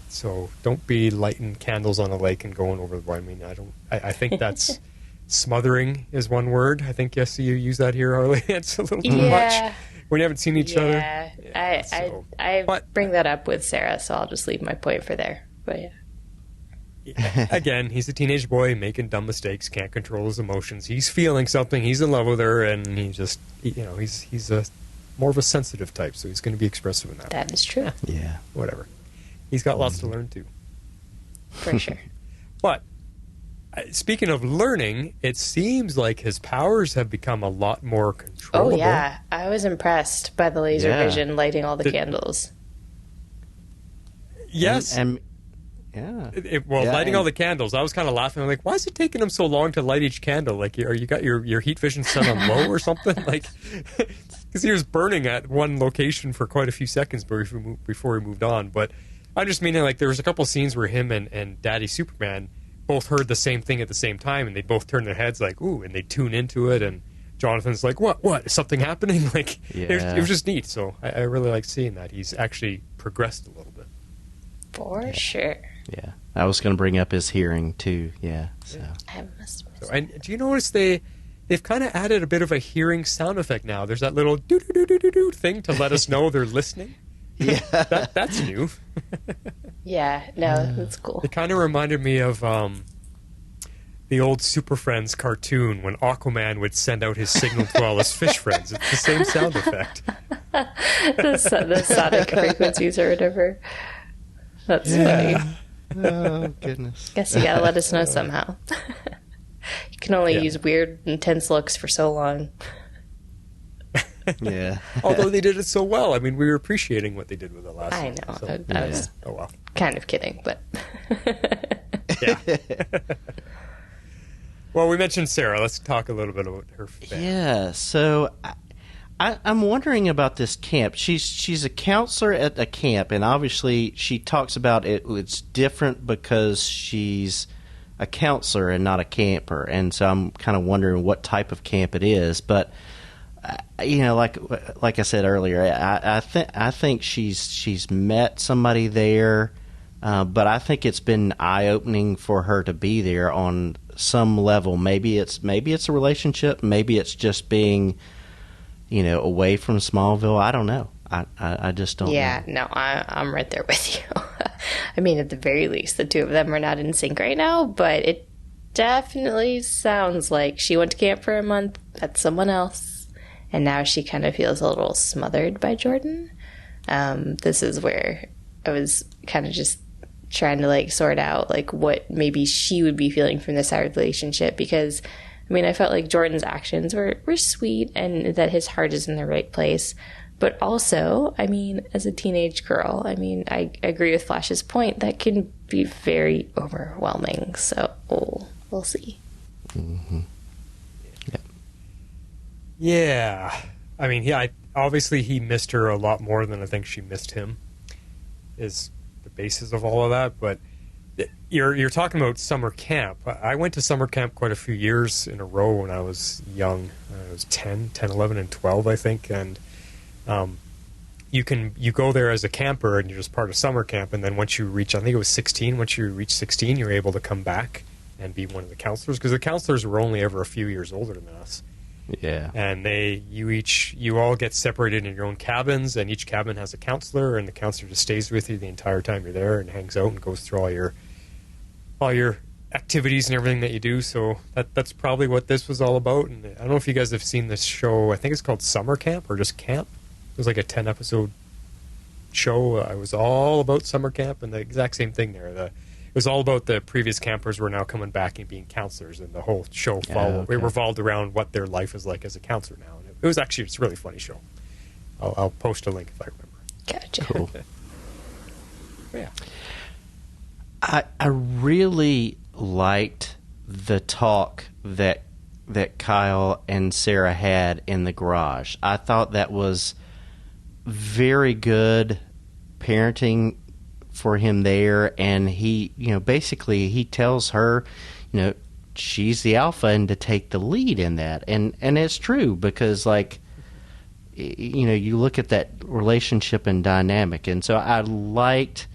So don't be lighting candles on a lake and going over the wine. I think that's smothering is one word. I think, yes, you use that here, Harley. It's a little too much when you haven't seen each other. I bring that up with Sarah, so I'll just leave my point for there. But yeah. Again, he's a teenage boy making dumb mistakes, can't control his emotions. He's feeling something, he's in love with her, and he just, he's a more of a sensitive type, so he's going to be expressive in that. That is true. Yeah. Whatever. He's got lots to learn, too. For sure. But, speaking of learning, it seems like his powers have become a lot more controllable. Oh, yeah. I was impressed by the laser vision lighting all the candles. Yes. Yeah. Lighting all the candles. I was kind of laughing. I'm like, why is it taking him so long to light each candle? Like, are you got your heat vision set on low or something? Like, because he was burning at one location for quite a few seconds before he moved on. But I'm just meaning, like, there was a couple scenes where him and Daddy Superman both heard the same thing at the same time, and they both turned their heads like, ooh, and they tune into it, and Jonathan's like, what? Is something happening? Like, it was just neat. So I really like seeing that. He's actually progressed a little bit. For sure. Yeah, I was going to bring up his hearing too. Yeah, so. I must miss And do you notice they've kind of added a bit of a hearing sound effect now? There's that little doo doo doo doo doo thing to let us know they're listening. Yeah, that's new. Yeah, no, that's cool. It kind of reminded me of the old Super Friends cartoon when Aquaman would send out his signal to all his fish friends. It's the same sound effect. the sonic frequencies or whatever. That's funny. Oh, goodness. Guess you gotta let us know somehow. You can only use weird, intense looks for so long. Yeah. Although they did it so well. I mean, we were appreciating what they did with it last I season, know. so. I was kind of kidding, but... Yeah. Well, we mentioned Sarah. Let's talk a little bit about her family. Yeah, so... I'm wondering about this camp. She's a counselor at a camp, and obviously she talks about it. It's different because she's a counselor and not a camper, and so I'm kind of wondering what type of camp it is. But like I said earlier, I think she's met somebody there, but I think it's been eye-opening for her to be there on some level. Maybe it's a relationship. Maybe it's just being away from Smallville. I don't know. I just don't know. Yeah, no, I'm right there with you. I mean, at the very least, the two of them are not in sync right now, but it definitely sounds like she went to camp for a month, met someone else, and now she kind of feels a little smothered by Jordan. This is where I was kind of just trying to, sort out, what maybe she would be feeling from this relationship, because... I mean, I felt like Jordan's actions were sweet and that his heart is in the right place. But also, I mean, as a teenage girl, I mean, I agree with Flash's point. That can be very overwhelming. So we'll see. Mm-hmm. Yeah. I mean, obviously he missed her a lot more than I think she missed him, is the basis of all of that. But... You're talking about summer camp. I went to summer camp quite a few years in a row when I was young. I was 10, 11, and 12, I think. And you go there as a camper and you're just part of summer camp. And then once you reach, I think it was 16, once you reach 16, you're able to come back and be one of the counselors. Because the counselors were only ever a few years older than us. Yeah. And you all get separated in your own cabins, and each cabin has a counselor, and the counselor just stays with you the entire time you're there and hangs out and goes through all your activities and everything that you do. So that's probably what this was all about. And I don't know if you guys have seen this show. I think it's called Summer Camp or just Camp. It was like a 10-episode show. It was all about summer camp, and the exact same thing there. It was all about the previous campers were now coming back and being counselors, and the whole show it revolved around what their life is like as a counselor now. And it's a really funny show. I'll post a link if I remember. Gotcha. Cool. Yeah. I really liked the talk that Kyle and Sarah had in the garage. I thought that was very good parenting for him there, and he, basically he tells her, she's the alpha and to take the lead in that, and it's true because you look at that relationship and dynamic, and so I liked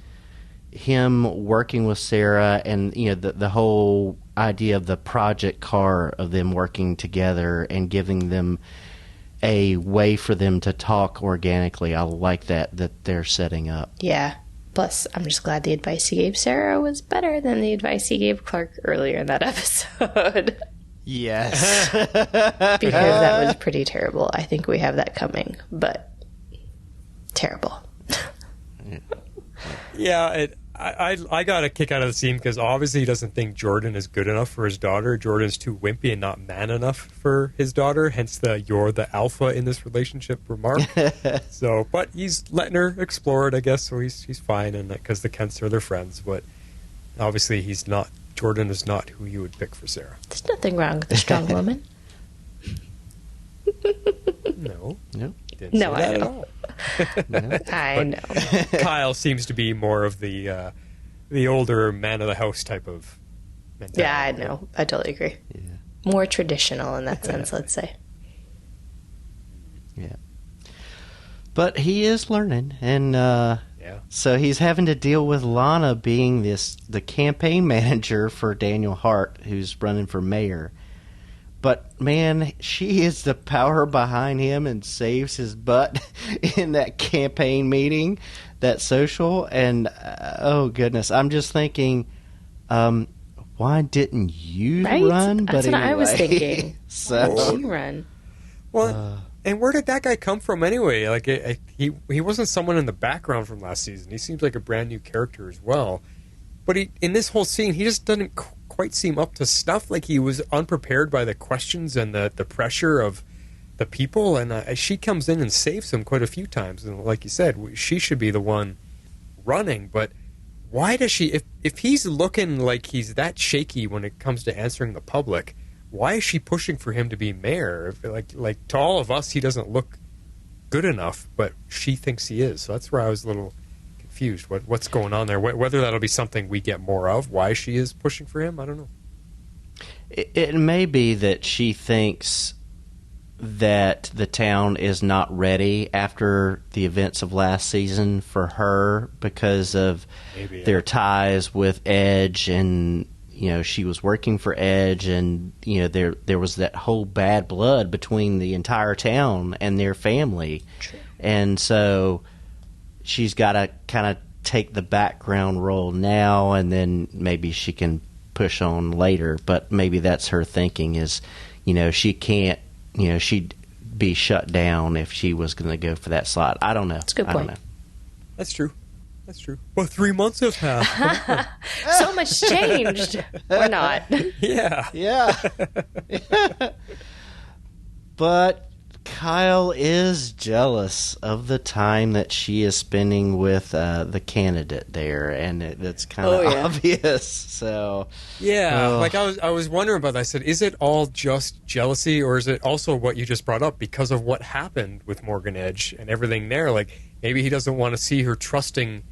him working with Sarah, and the whole idea of the project car of them working together and giving them a way for them to talk organically. I like that they're setting up. Yeah. Plus, I'm just glad the advice he gave Sarah was better than the advice he gave Clark earlier in that episode. Yes. Because that was pretty terrible. I think we have that coming, but terrible. Yeah, I got a kick out of the scene because obviously he doesn't think Jordan is good enough for his daughter. Jordan's too wimpy and not man enough for his daughter, hence the "you're the alpha in this relationship" remark. But he's letting her explore it, I guess, so he's fine, and because the Kents are their friends, but obviously Jordan is not who you would pick for Sarah. There's nothing wrong with a strong woman. No. Didn't No, say that I at know. all. I know. Kyle seems to be more of the older man of the house type of mentality. Yeah, I know. I totally agree. Yeah. More traditional in that sense, let's say. Yeah. But he is learning, and so he's having to deal with Lana being the campaign manager for Daniel Hart, who's running for mayor. But, man, she is the power behind him and saves his butt in that campaign meeting, that social. And, oh, goodness, I'm just thinking, why didn't you run? That's but what anyway, I was thinking. So, Why did you run? Well, and where did that guy come from anyway? Like, he wasn't someone in the background from last season. He seems like a brand new character as well. But in this whole scene, he just doesn't quite seem up to snuff. Like he was unprepared by the questions and the pressure of the people. And she comes in and saves him quite a few times. And like you said, she should be the one running. But why does she? If he's looking like he's that shaky when it comes to answering the public, why is she pushing for him to be mayor? Like to all of us, he doesn't look good enough, but she thinks he is. So that's where I was a little confused. What's going on there? Whether that'll be something we get more of, why she is pushing for him, I don't know. It may be that she thinks that the town is not ready after the events of last season for her because of their ties with Edge, and she was working for Edge, and there was that whole bad blood between the entire town and their family. True. And so she's got to kind of take the background role now, and then maybe she can push on later. But maybe that's her thinking is, she can't, she'd be shut down if she was going to go for that slot. I don't know. That's a good point. I don't know. That's true. Well, 3 months have passed. So much changed. Or not. Yeah. But Kyle is jealous of the time that she is spending with the candidate there, and that's kind of obvious. So I was wondering about that. I said, is it all just jealousy, or is it also what you just brought up because of what happened with Morgan Edge and everything there? Like maybe he doesn't want to see her trusting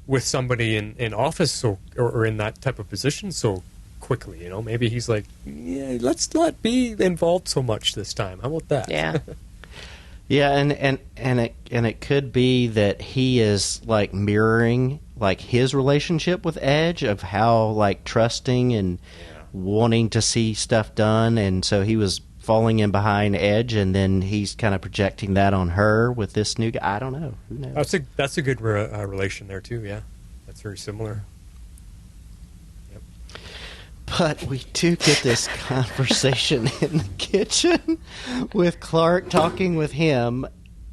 with somebody in office or in that type of position so quickly. Maybe he's like, yeah, let's not be involved so much this time. How about that? Yeah. Yeah, and it could be that he is like mirroring like his relationship with Edge of how like trusting and wanting to see stuff done, and so he was falling in behind Edge, and then he's kind of projecting that on her with this new guy. I don't know. Who knows? That's a good relation there too. Yeah, that's very similar. Yep. But we do get this conversation in the kitchen with Clark talking with him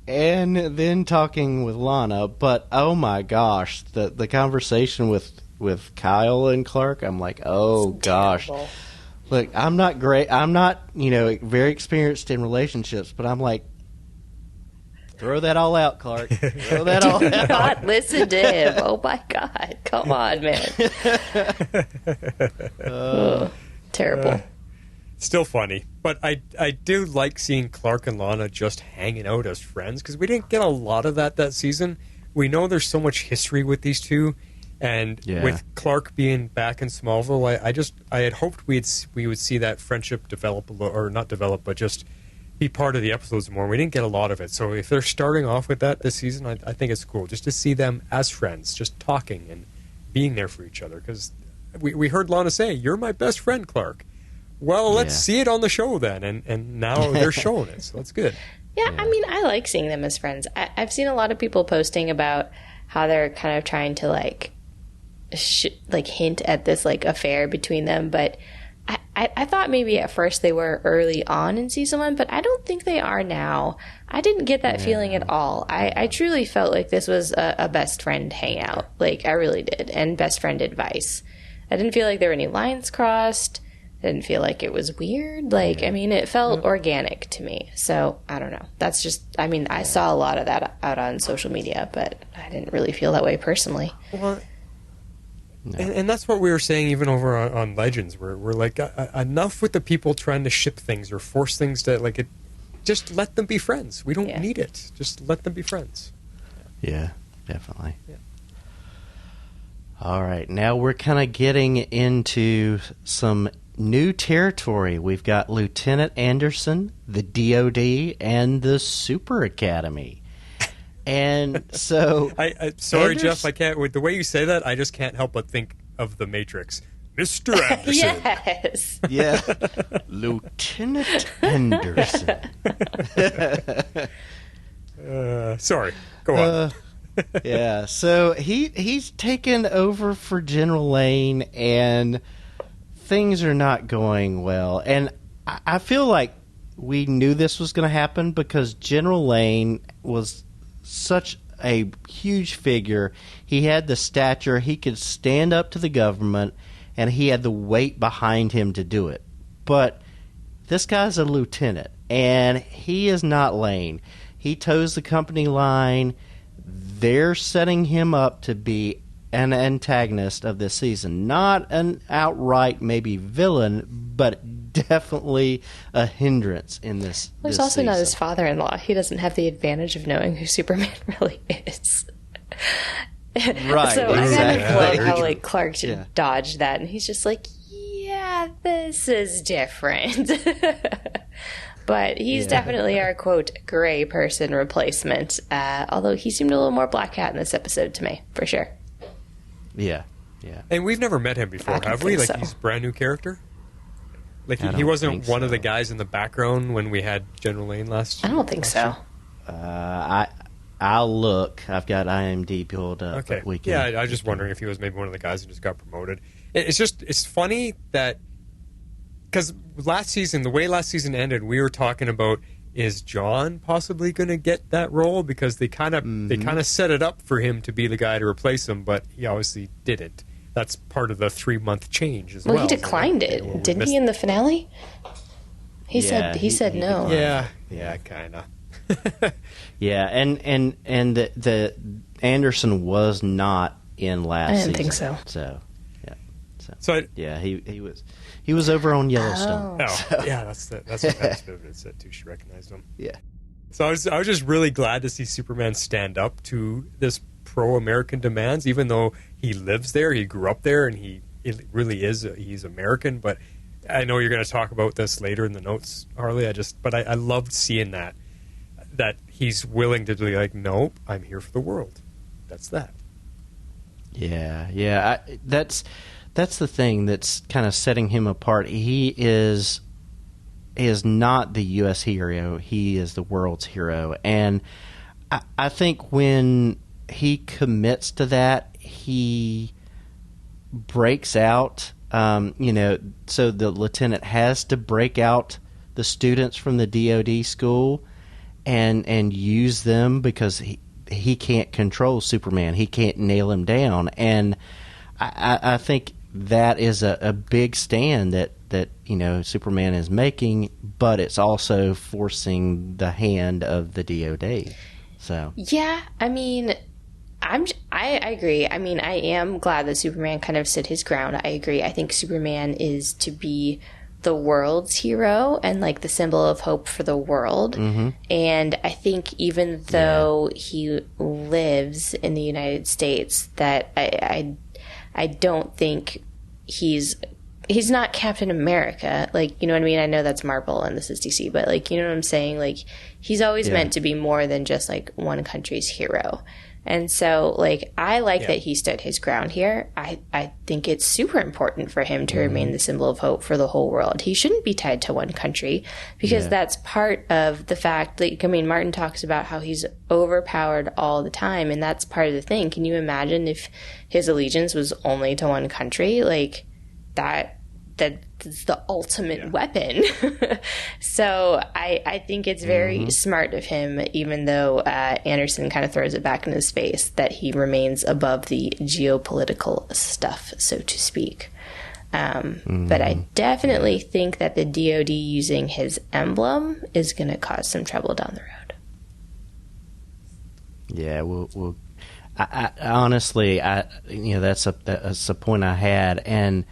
and then talking with Lana. But oh my gosh, the conversation with Kyle and Clark, I'm like, oh gosh. Terrible. Look, I'm not great. I'm not, very experienced in relationships, but I'm like, throw that all out, Clark. Throw that all out. God, listen to him. Oh my God. Come on, man. Ugh, terrible. Still funny. But I do like seeing Clark and Lana just hanging out as friends, because we didn't get a lot of that season. We know there's so much history with these two. And with Clark being back in Smallville, I had hoped we would see that friendship develop, or not develop, but just be part of the episodes more. We didn't get a lot of it. So if they're starting off with that this season, I think it's cool just to see them as friends, just talking and being there for each other. Because we heard Lana say, "You're my best friend, Clark." Well, let's see it on the show then. And now they're showing it, so that's good. Yeah, I mean, I like seeing them as friends. I've seen a lot of people posting about how they're kind of trying to hint at this affair between them, but I thought maybe at first they were early on in season 1, but I don't think they are now. I didn't get that feeling at all. I truly felt like this was a best friend hangout. I really did, and best friend advice. I didn't feel like there were any lines crossed. I didn't feel like it was weird. It felt organic to me. So I don't know. That's just, I saw a lot of that out on social media, but I didn't really feel that way personally. Well, and that's what we were saying even over on Legends. We're like, enough with the people trying to ship things or force things to, just let them be friends. We don't need it. Just let them be friends. Yeah, definitely. Yeah. All right, now we're kind of getting into some new territory. We've got Lieutenant Anderson, the DOD, and the Super Academy. And so, sorry, Jeff, I can't. With the way you say that, I just can't help but think of the Matrix, Mr. Anderson. Yes. Yeah, Lieutenant Anderson. Sorry, go on. Yeah, so he's taken over for General Lane, and things are not going well. And I feel like we knew this was going to happen because General Lane was such a huge figure. He had the stature. He could stand up to the government, and he had the weight behind him to do it. But this guy's a lieutenant, and he is not Lane. He toes the company line. They're setting him up to be an antagonist of this season. Not an outright maybe villain, but definitely a hindrance in this. Well, he's this also season. not his father-in-law. He doesn't have the advantage of knowing who Superman really is. Right. So exactly. I kind of love how Clark should dodge that, and he's just like, yeah, this is different. But he's definitely our, quote, gray person replacement, although he seemed a little more black hat in this episode to me, for sure. Yeah. And we've never met him before, have we? He's a brand new character? He wasn't one of the guys in the background when we had General Lane last I don't think so. I'll look. I've got IMDb pulled up. Okay. I was just wondering if he was maybe one of the guys who just got promoted. It's funny that, because the way last season ended, we were talking about, is John possibly going to get that role? Because they kind of set it up for him to be the guy to replace him, but he obviously didn't. That's part of the 3-month change as well. Well, he declined it, didn't he, in the finale? He said no. Yeah, kind of. Yeah, and the Anderson was not in last season. I didn't think so. He was over on Yellowstone. That's what Pat Spivot said too. She recognized him. Yeah. So I was just really glad to see Superman stand up to this pro-American demands, even though he lives there, he grew up there, and he really is. He's American. But I know you're going to talk about this later in the notes, Harley. I loved seeing that he's willing to be like, no, I'm here for the world. That's that. Yeah. That's the thing that's kind of setting him apart. He is is not the U.S. hero. He is the world's hero. And I think when he commits to that, he breaks out. So the lieutenant has to break out the students from the DoD school and use them because he can't control Superman. He can't nail him down. And I think that is a big stand that Superman is making, but it's also forcing the hand of the DoD. So yeah, I mean, I agree. I mean, I am glad that Superman kind of stood his ground. I agree. I think Superman is to be the world's hero and like the symbol of hope for the world. Mm-hmm. And I think even though he lives in the United States, that I don't think he's not Captain America. Like, you know what I mean? I know that's Marvel and this is DC, but like, you know what I'm saying? Like, he's always meant to be more than just like one country's hero. And so, like, I like that he stood his ground here. I think it's super important for him to remain the symbol of hope for the whole world. He shouldn't be tied to one country because that's part of the fact. Like, I mean, Martin talks about how he's overpowered all the time, and that's part of the thing. Can you imagine if his allegiance was only to one country? Like, that's the ultimate weapon. So I think it's very smart of him, even though Anderson kind of throws it back in his face, that he remains above the geopolitical stuff, so to speak. But I definitely think that the DoD using his emblem is going to cause some trouble down the road. Yeah, we'll I honestly, that's a point I had, and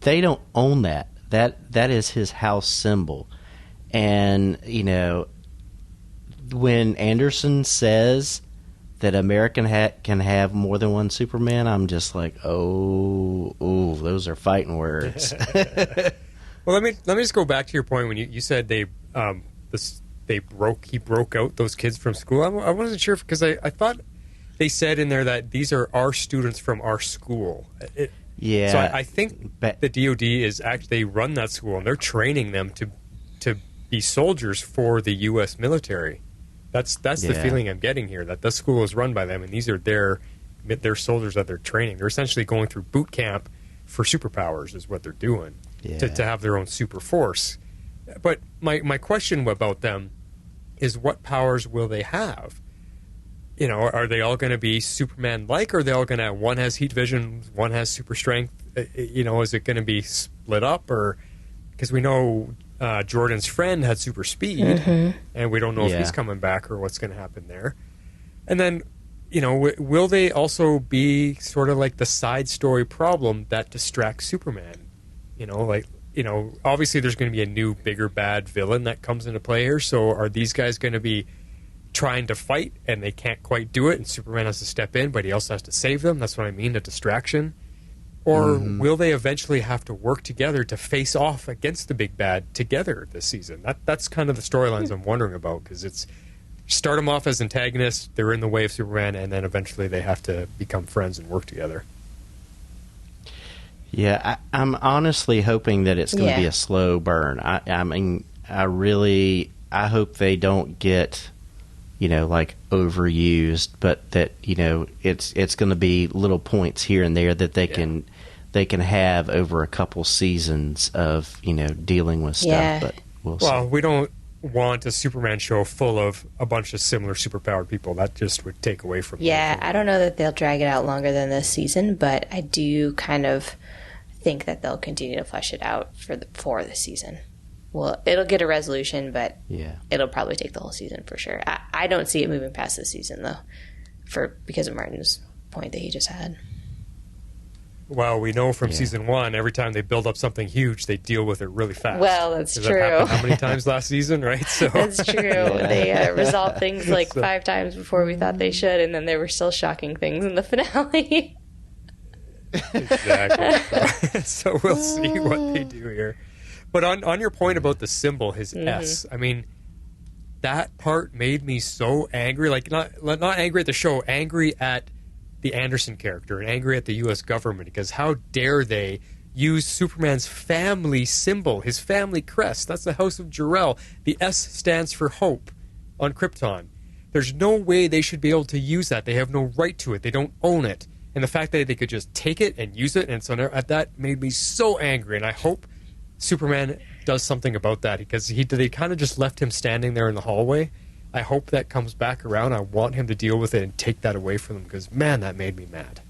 they don't own that. That is his house symbol. And, when Anderson says that America can have more than one Superman, I'm just like, oh, those are fighting words. Well, let me just go back to your point when you said he broke out those kids from school. I wasn't sure because I thought they said in there that these are our students from our school. Yeah. So I think the DoD is actually run that school, and they're training them to be soldiers for the U.S. military. That's the feeling I'm getting here, that the school is run by them, and these are their soldiers that they're training. They're essentially going through boot camp for superpowers is what they're doing, to have their own super force. But my question about them is, what powers will they have? Are they all going to be Superman-like, or are they all going to, one has heat vision, one has super strength? Is it going to be split up? Or because we know Jordan's friend had super speed, and we don't know if he's coming back or what's going to happen there. And then, will they also be sort of like the side story problem that distracts Superman? Obviously there's going to be a new, bigger, bad villain that comes into play here. So are these guys going to be trying to fight and they can't quite do it, and Superman has to step in, but he also has to save them? That's what I mean, a distraction. Or will they eventually have to work together to face off against the big bad together this season? That's kind of the storylines I'm wondering about, because it's start them off as antagonists, they're in the way of Superman, and then eventually they have to become friends and work together. Yeah, I'm honestly hoping that it's going to be a slow burn. I mean, I hope they don't get overused, but that it's going to be little points here and there that they can have over a couple seasons of dealing with stuff. But we'll see. We don't want a Superman show full of a bunch of similar superpowered people. That just would take away from. Yeah, I don't know that they'll drag it out longer than this season, but I do kind of think that they'll continue to flesh it out for the season. Well, it'll get a resolution, but it'll probably take the whole season for sure. I don't see it moving past this season, though, because of Martin's point that he just had. Well, we know from season 1, every time they build up something huge, they deal with it really fast. Well, that's true. That happened how many times last season, right? So that's true. They resolved things 5 times before we thought they should, and then there were still shocking things in the finale. Exactly. So we'll see what they do here. But on your point about the symbol, his S, I mean, that part made me so angry. Like, not angry at the show, angry at the Anderson character and angry at the U.S. government, because how dare they use Superman's family symbol, his family crest. That's the House of Jor-El. The S stands for hope on Krypton. There's no way they should be able to use that. They have no right to it. They don't own it. And the fact that they could just take it and use it, and so that made me so angry. And I hope Superman does something about that, because they kind of just left him standing there in the hallway. I hope that comes back around. I want him to deal with it and take that away from them, because, man, that made me mad.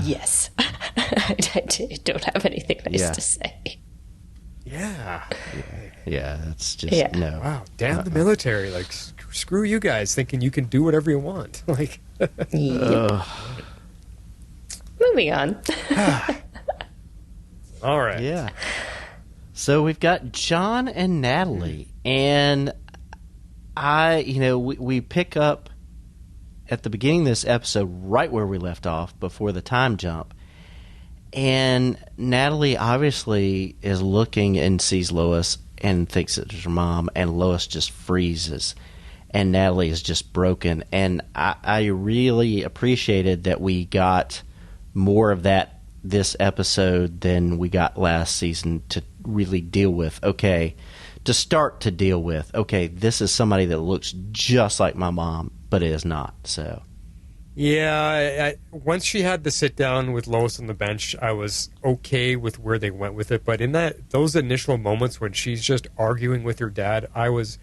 Yes. I don't have anything nice to say. Yeah. Yeah, that's just, no. Wow, damn the military. Like, screw you guys thinking you can do whatever you want. Like, moving on. All right. Yeah. So we've got John and Natalie, and we pick up at the beginning of this episode right where we left off before the time jump. And Natalie obviously is looking and sees Lois and thinks it's her mom, and Lois just freezes. And Natalie is just broken. And I really appreciated that we got more of that this episode than we got last season to really deal with. Okay, this is somebody that looks just like my mom, but is not. So, yeah, once she had the sit down with Lois on the bench, I was okay with where they went with it. But in those initial moments when she's just arguing with her dad, I was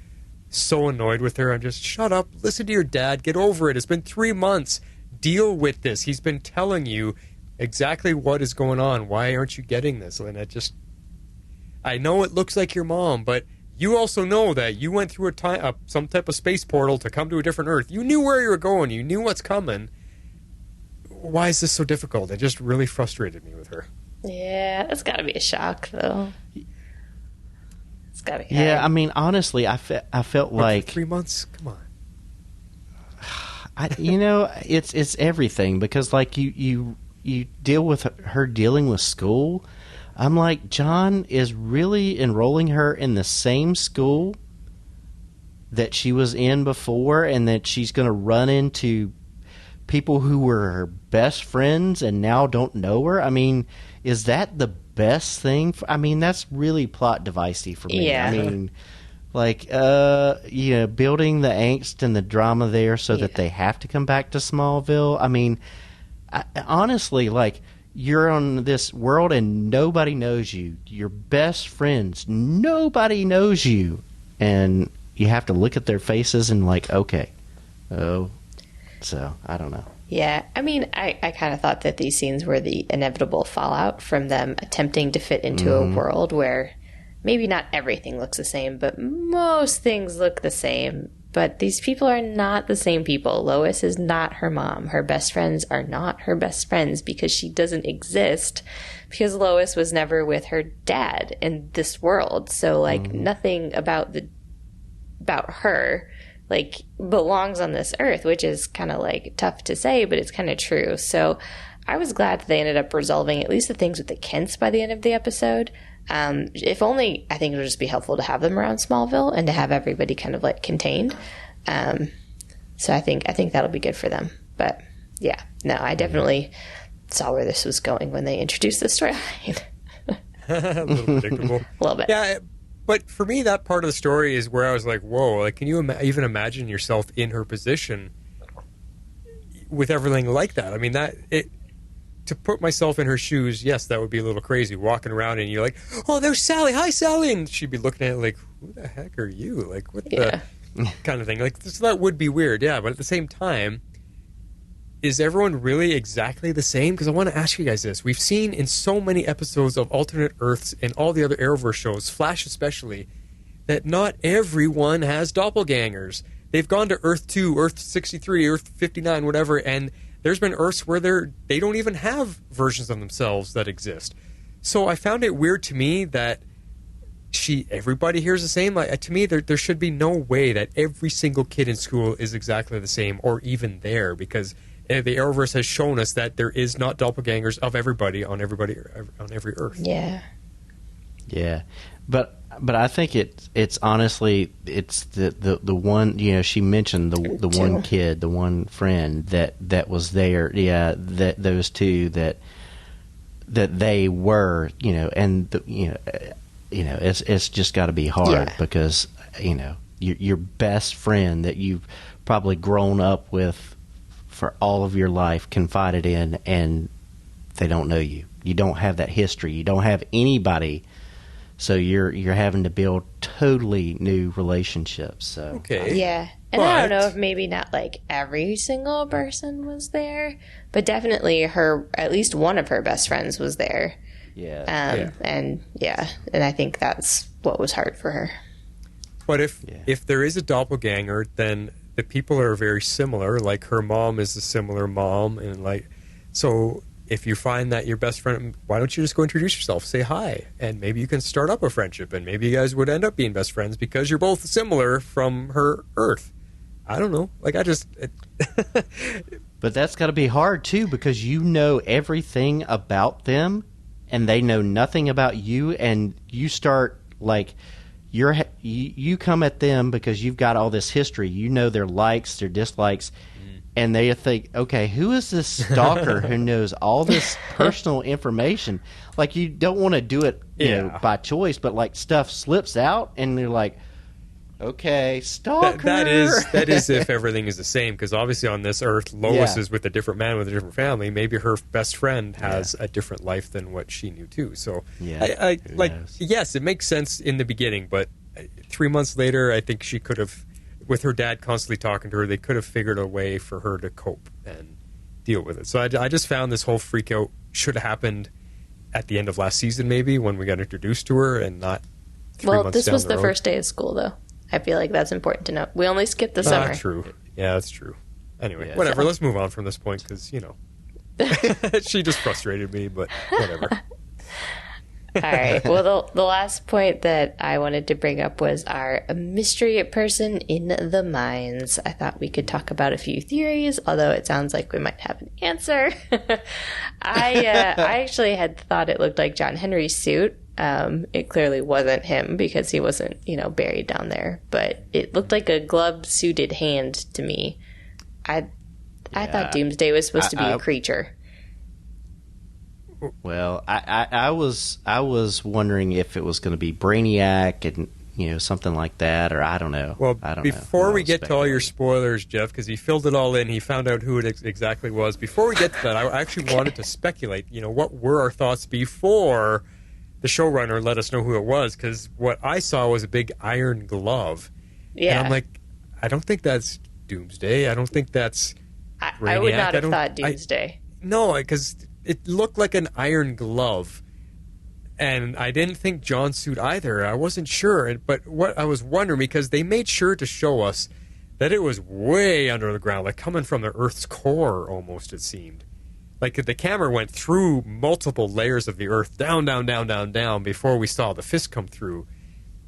so annoyed with her. I'm just, shut up, listen to your dad, get over it. It's been 3 months. Deal with this. He's been telling you exactly what is going on. Why aren't you getting this? And I know it looks like your mom, but you also know that you went through some type of space portal to come to a different Earth. You knew where you were going. You knew what's coming. Why is this so difficult? It just really frustrated me with her. Yeah, it's got to be a shock, though. It's got to be. Yeah, I mean, honestly, I felt like 3 months. Come on. It's everything, because like you deal with her dealing with school. I'm like, John is really enrolling her in the same school that she was in before, and that she's going to run into people who were her best friends and now don't know her. I mean, is that the best thing? That's really plot devicey for me. Yeah. I mean, like, building the angst and the drama there so that they have to come back to Smallville. I mean, honestly, like, you're on this world and nobody knows you. Your best friends, nobody knows you. And you have to look at their faces and like, okay. Oh, so I don't know. Yeah, I mean, I kind of thought that these scenes were the inevitable fallout from them attempting to fit into a world where maybe not everything looks the same, but most things look the same. But these people are not the same people. Lois is not her mom. Her best friends are not her best friends because she doesn't exist, because Lois was never with her dad in this world. So, like, nothing about her, like, belongs on this earth, which is kind of, like, tough to say, but it's kind of true. So I was glad that they ended up resolving at least the things with the Kents by the end of the episode. If only, I think it would just be helpful to have them around Smallville and to have everybody kind of like contained. So I think that'll be good for them. But yeah, no, I definitely saw where this was going when they introduced the storyline. A little predictable. A little bit. Yeah, but for me, that part of the story is where I was like, whoa, like, can you even imagine yourself in her position with everything like that? I mean, to put myself in her shoes, yes, that would be a little crazy, walking around and you're like, oh, there's Sally, hi Sally, and she'd be looking at it like, who the heck are you? Like, what the kind of thing? Like, so that would be weird, yeah, but at the same time, is everyone really exactly the same? Because I want to ask you guys this. We've seen in so many episodes of Alternate Earths and all the other Arrowverse shows, Flash especially, that not everyone has doppelgangers. They've gone to Earth 2, Earth 63, Earth 59, whatever, and there's been Earths where they don't even have versions of themselves that exist. So I found it weird to me that everybody here is the same. Like, to me, there should be no way that every single kid in school is exactly the same or even there, because the Arrowverse has shown us that there is not doppelgangers of everybody on every Earth. Yeah. Yeah, but I think it's honestly it's the one, she mentioned the one kid, the one friend that was there. Yeah, that those two that they were, and it's just got to be hard because your best friend that you've probably grown up with for all of your life, confided in, and they don't know you. You don't have that history. You don't have anybody. So you're having to build totally new relationships. So Okay. Yeah. And I don't know if maybe not like every single person was there, but definitely at least one of her best friends was there. Yeah. And I think that's what was hard for her. But if there is a doppelganger, then the people are very similar. Like her mom is a similar mom, and so if you find that your best friend, why don't you just go introduce yourself, say hi, and maybe you can start up a friendship, and maybe you guys would end up being best friends because you're both similar from her Earth. I don't know. But that's got to be hard too, because you know everything about them, and they know nothing about you, and you start you come at them because you've got all this history. You know their likes, their dislikes. And they think, okay, who is this stalker who knows all this personal information? Like, you don't want to do it, by choice, but stuff slips out, and you're like, okay, stalker. That is if everything is the same, because obviously on this Earth, Lois is with a different man with a different family. Maybe her best friend has a different life than what she knew too. So, yes, it makes sense in the beginning, but 3 months later, I think she could have. With her dad constantly talking to her, they could have figured a way for her to cope and deal with it. So I just found this whole freak out should have happened at the end of last season, maybe, when we got introduced to her, and not 3 months down the road. Well, this was the first day of school, though. I feel like that's important to know. We only skipped the summer. True. Yeah, that's true. Anyway, whatever. Let's move on from this point, because, she just frustrated me, but whatever. All right. Well, the last point that I wanted to bring up was our mystery person in the mines. I thought we could talk about a few theories, although it sounds like we might have an answer. I actually had thought it looked like John Henry's suit. It clearly wasn't him because he wasn't, buried down there. But it looked like a glove-suited hand to me. I thought Doomsday was supposed to be a creature. Well, I was wondering if it was going to be Brainiac and something like that, or I don't know. Well, I don't before know. we get to all your spoilers, Jeff, because he filled it all in, he found out who it exactly was. Before we get to that, I actually wanted to speculate. What were our thoughts before the showrunner let us know who it was? Because what I saw was a big iron glove, and I'm like, I don't think that's Doomsday. I don't think that's Brainiac. I would not have thought Doomsday. No, because it looked like an iron glove, and I didn't think John's suit either. I wasn't sure, but what I was wondering, because they made sure to show us that it was way under the ground, like coming from the Earth's core almost, it seemed. Like the camera went through multiple layers of the Earth, down, down, down, down, down, before we saw the fist come through.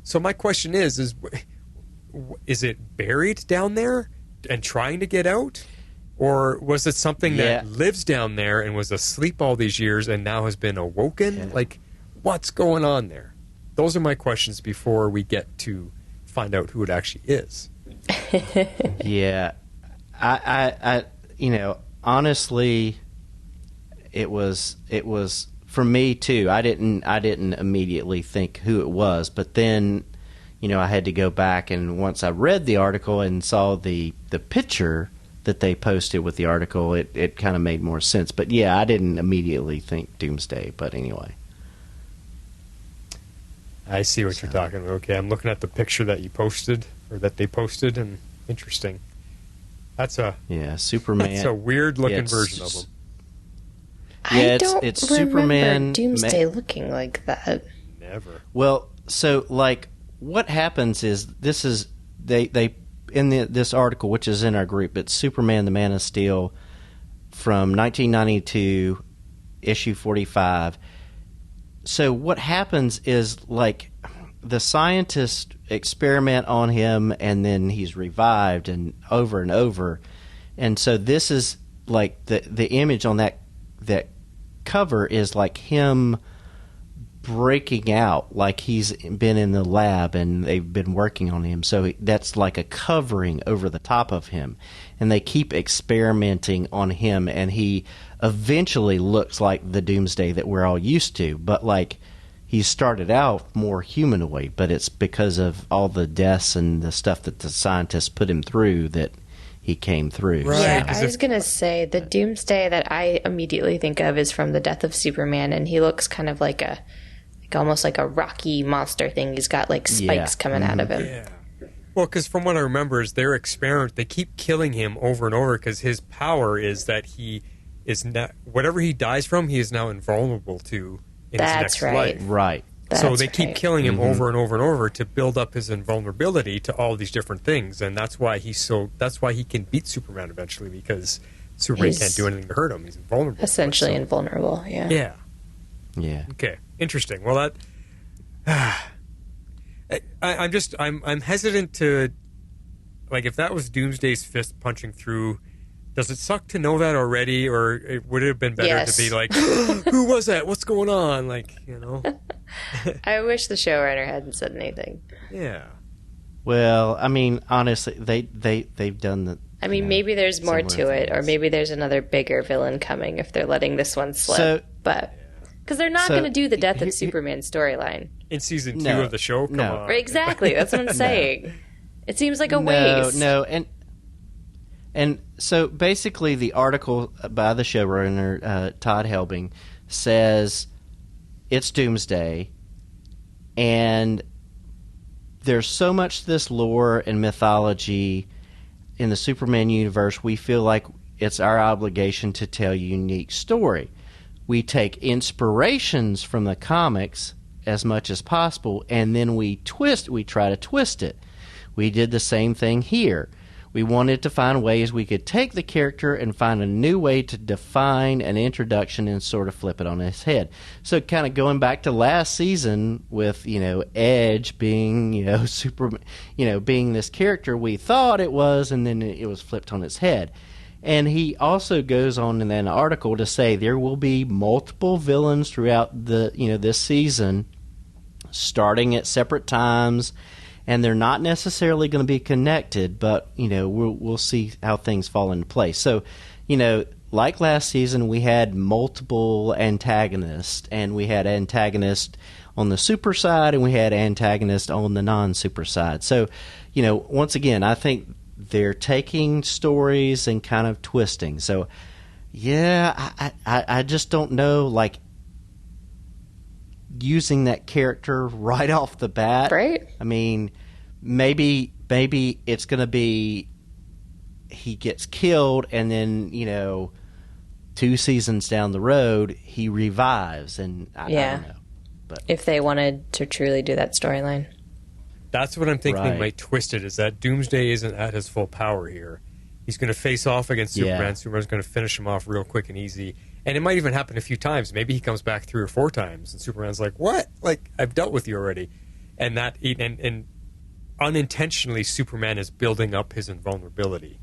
So my question is it buried down there and trying to get out? Or was it something that lives down there and was asleep all these years and now has been awoken? Yeah. Like, what's going on there? Those are my questions before we get to find out who it actually is. Yeah. I honestly, it was for me too. I didn't immediately think who it was, but then, I had to go back, and once I read the article and saw the picture that they posted with the article, it kind of made more sense. But yeah, I didn't immediately think Doomsday, but anyway. I see what you're talking about. Okay, I'm looking at the picture that you posted, or that they posted, and interesting. That's Superman. That's a weird looking version of him. Yeah, I don't it's remember Superman Doomsday looking like that. Never. Well, so what happens is they in this article, which is in our group, it's Superman the Man of Steel from 1992, issue 45. So what happens is, the scientists experiment on him, and then he's revived and over. And so this is, the image on that cover is, him breaking out, like he's been in the lab and they've been working on him. So that's like a covering over the top of him. And they keep experimenting on him, and he eventually looks like the Doomsday that we're all used to. But, like, he started out more humanoid, but it's because of all the deaths and the stuff that the scientists put him through that he came through. Right. Yeah, I was going to say the Doomsday that I immediately think of is from the Death of Superman, and he looks kind of like almost like a rocky monster thing. He's got like spikes coming out of him. Yeah. Well, because from what I remember is their experiment, they keep killing him over and over because his power is that he is not, whatever he dies from, he is now invulnerable to in his next life. Right. So they keep killing him over and over and over to build up his invulnerability to all these different things, and that's why that's why he can beat Superman eventually, because Superman can't do anything to hurt him. He's invulnerable. Essentially invulnerable, yeah. Yeah. Yeah. Okay. Interesting. Well, that I'm hesitant to, like, if that was Doomsday's fist punching through. Does it suck to know that already, or would it have been better to be like, who was that? What's going on? Like, you know. I wish the showrunner hadn't said anything. Yeah. Well, I mean, honestly, they've done the. I mean, maybe there's more to it, or maybe there's another bigger villain coming if they're letting this one slip. But because they're not going to do the Death of Superman storyline in season 2 of the show. Come on. Exactly. That's what I'm saying. It seems like a waste. And so basically the article by the showrunner, Todd Helbing, says it's Doomsday, and there's so much to this lore and mythology in the Superman universe, we feel like it's our obligation to tell a unique story. We take inspirations from the comics as much as possible, and then we try to twist it. We did the same thing here. We wanted to find ways we could take the character and find a new way to define an introduction and sort of flip it on its head. So kind of going back to last season with, Edge being, Superman, being this character we thought it was, and then it was flipped on its head. And he also goes on in that article to say there will be multiple villains throughout this season, starting at separate times, and they're not necessarily going to be connected, but, we'll see how things fall into place. So, like last season, we had multiple antagonists, and we had antagonists on the super side, and we had antagonists on the non-super side. So, once again, I think they're taking stories and kind of twisting. So, yeah, I just don't know, like, using that character right off the bat. Right. I mean, maybe it's going to be he gets killed, and then, 2 seasons down the road, he revives, and I don't know. But if they wanted to truly do that storyline. That's what I'm thinking might twist it, is that Doomsday isn't at his full power here. He's going to face off against Superman. Yeah. Superman's going to finish him off real quick and easy. And it might even happen a few times. Maybe he comes back 3 or 4 times, and Superman's like, "What? Like, I've dealt with you already." And and unintentionally, Superman is building up his invulnerability.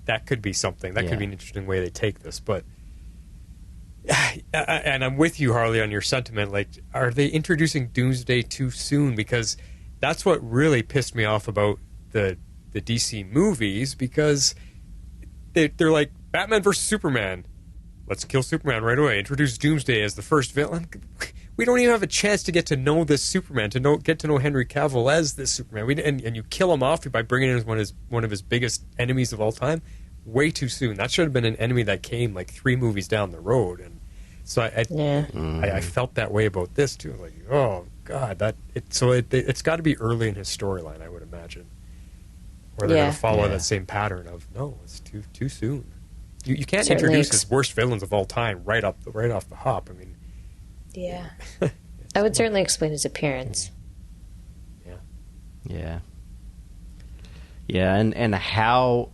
That could be something. That could be an interesting way they take this. But, and I'm with you, Harley, on your sentiment. Like, are they introducing Doomsday too soon? Because that's what really pissed me off about the DC movies, because they're like, Batman versus Superman. Let's kill Superman right away. Introduce Doomsday as the first villain. We don't even have a chance to get to know this Superman, get to know Henry Cavill as this Superman. And you kill him off by bringing in one of his biggest enemies of all time way too soon. That should have been an enemy that came like 3 movies down the road. And so I felt that way about this too. Like, oh God, it's got to be early in his storyline, I would imagine, or they're going to follow that same pattern of no, it's too soon. You can't introduce his worst villains of all time right off the hop. I mean, that would certainly explain his appearance. And how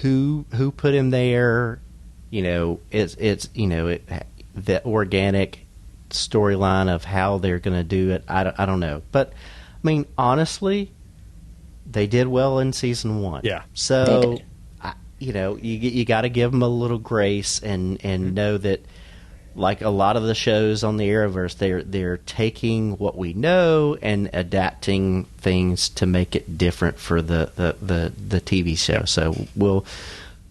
who put him there? It's the organic storyline of how they're going to do it. I don't know, but I mean, honestly, they did well in season 1. Yeah, so. You got to give them a little grace and know that like a lot of the shows on the Arrowverse, they're taking what we know and adapting things to make it different for the TV show. So we'll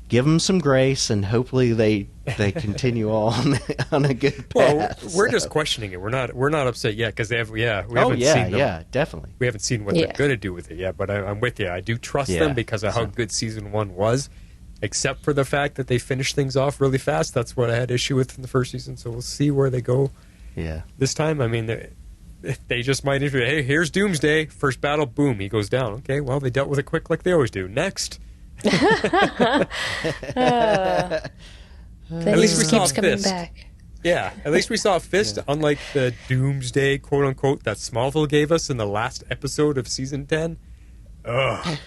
give them some grace, and hopefully they continue on a good path. Well, we're just questioning it. We're not upset yet because we haven't seen them. Definitely. We haven't seen what they're going to do with it yet. But I'm with you. I do trust them because of how good season 1 was. Except for the fact that they finished things off really fast. That's what I had issue with in the first season. So we'll see where they go this time. I mean, they just might interview, hey, here's Doomsday. First battle, boom, he goes down. Okay, well, they dealt with it quick like they always do. Next. At least we saw keeps coming Fist. back. Yeah, at least we saw Fist, unlike the Doomsday, quote-unquote, that Smallville gave us in the last episode of Season 10. Ugh.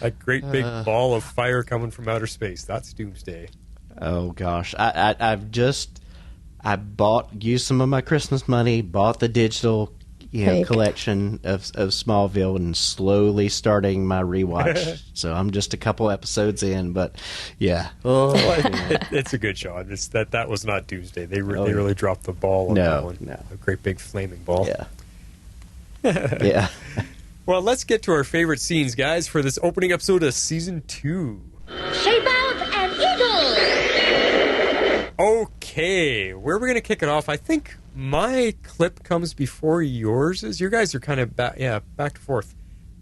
A great big ball of fire coming from outer space. That's Doomsday. Oh gosh, I used some of my Christmas money, bought the digital collection of Smallville, and slowly starting my rewatch. So I'm just a couple episodes in, but yeah. It's a good show. That was not Doomsday. They really dropped the ball on that one. No. A great big flaming ball. Yeah. Yeah. Well, let's get to our favorite scenes, guys, for this opening episode of Season 2. Shape out an eagle! Okay, where are we going to kick it off? I think my clip comes before yours. Your guys are kind of back and forth.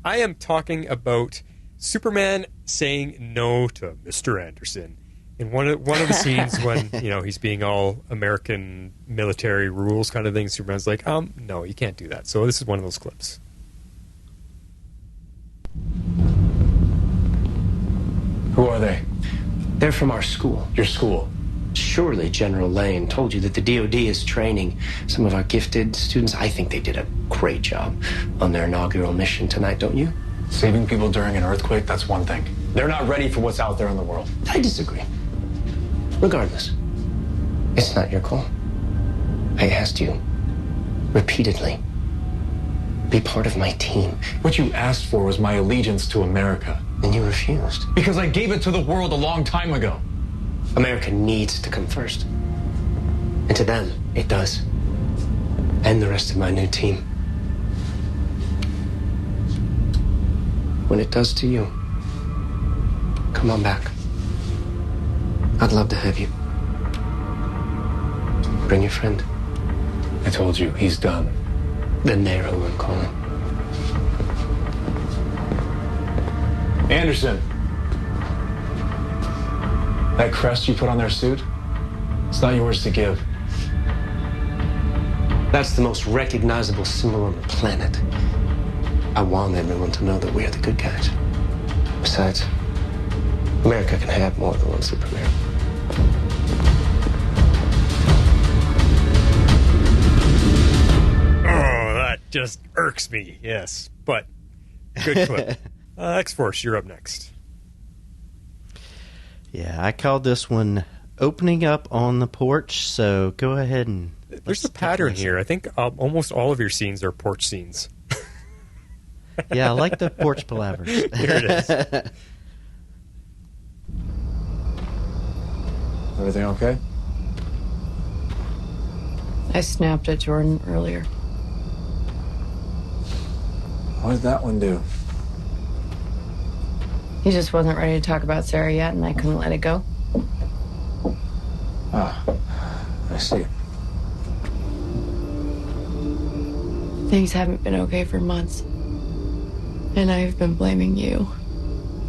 I am talking about Superman saying no to Mr. Anderson. In one of the scenes when, he's being all American military rules kind of thing, Superman's like, no, you can't do that. So this is one of those clips. Who are they? They're from our school. Your school? Surely General Lane told you that the DoD is training some of our gifted students. I think they did a great job on their inaugural mission tonight, don't you? Saving people during an earthquake, that's one thing. They're not ready for what's out there in the world. I disagree. Regardless, it's not your call. I asked you repeatedly, be part of my team. What you asked for was my allegiance to America. And you refused. Because I gave it to the world a long time ago. America needs to come first. And to them, it does. And the rest of my new team. When it does to you, come on back. I'd love to have you. Bring your friend. I told you, he's done. Then they're who I'm calling. Anderson. That crest you put on their suit, it's not yours to give. That's the most recognizable symbol on the planet. I want everyone to know that we are the good guys. Besides, America can have more than one Superman. Oh, that just irks me, yes. But, good clip. X-Force, you're up next. Yeah, I called this one opening up on the porch, so go ahead and... There's a pattern here. I think almost all of your scenes are porch scenes. Yeah, I like the porch palavers. Here it is. Everything okay? I snapped at Jordan earlier. What did that one do? He just wasn't ready to talk about Sarah yet, and I couldn't let it go. Ah, I see. Things haven't been okay for months. And I've been blaming you.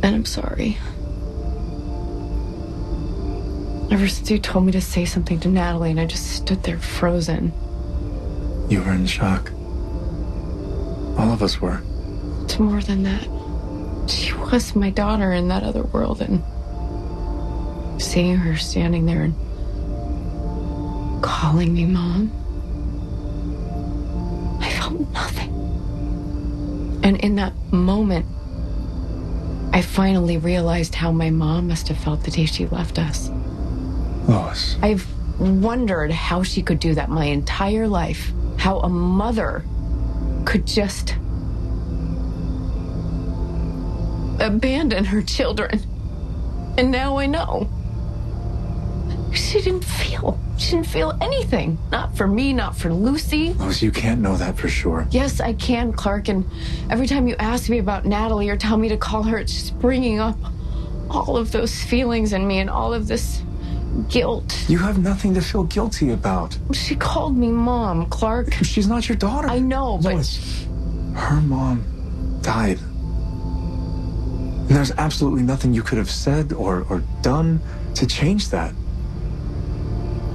And I'm sorry. Ever since you told me to say something to Natalie, and I just stood there frozen. You were in shock. All of us were. It's more than that. She was my daughter in that other world, and seeing her standing there and calling me Mom, I felt nothing. And in that moment, I finally realized how my mom must have felt the day she left us. Lois. I've wondered how she could do that my entire life, how a mother could just abandon her children. And now I know. She didn't feel. She didn't feel anything. Not for me, not for Lucy. Lois, you can't know that for sure. Yes, I can, Clark. And every time you ask me about Natalie or tell me to call her, it's just bringing up all of those feelings in me and all of this guilt. You have nothing to feel guilty about. She called me Mom, Clark. She's not your daughter. I know, but... Lois, her mom died. And there's absolutely nothing you could have said or done to change that.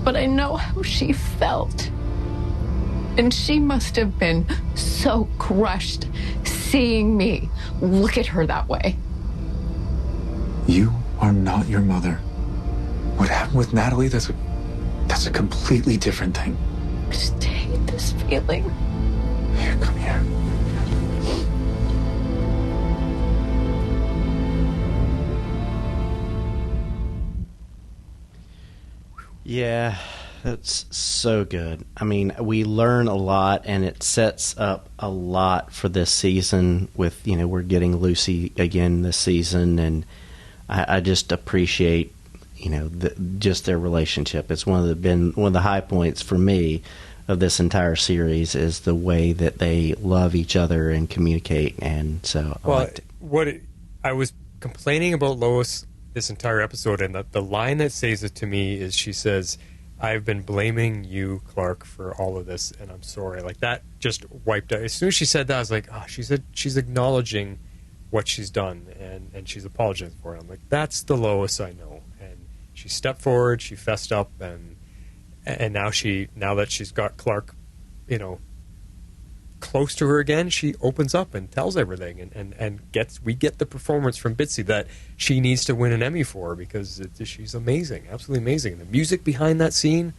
But I know how she felt. And she must have been so crushed seeing me look at her that way. You are not your mother. What happened with Natalie, that's a completely different thing. I just hate this feeling. Here, come here. Yeah, that's so good. I mean, we learn a lot, and it sets up a lot for this season with, we're getting Lucy again this season, and I just appreciate, just their relationship. It's been one of the high points for me of this entire series is the way that they love each other and communicate, and so I liked it. I was complaining about Lois this entire episode, and the line that says it to me is she says, "I've been blaming you, Clark, for all of this, and I'm sorry." Like, that just wiped out. As soon as she said that, I was like, oh, she's acknowledging what she's done, and she's apologizing for it. I'm like, that's the Lois I know. And she stepped forward, she fessed up, and now that she's got Clark, close to her again, she opens up and tells everything, and we get the performance from Bitsy that she needs to win an Emmy for, because she's amazing, absolutely amazing. And the music behind that scene,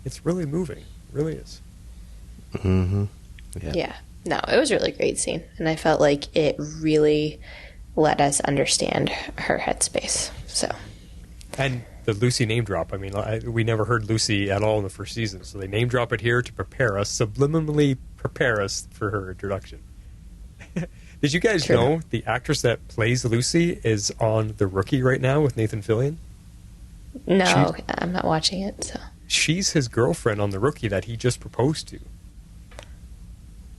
it's really moving. It really is. Mm-hmm. Yeah. No, it was a really great scene, and I felt like it really let us understand her headspace. So, and the Lucy name drop. I mean, we never heard Lucy at all in the first season, so they name drop it here to prepare us, subliminally prepare us for her introduction. Did you guys know the actress that plays Lucy is on The Rookie right now with Nathan Fillion? No, I'm not watching it. So she's his girlfriend on The Rookie that he just proposed to.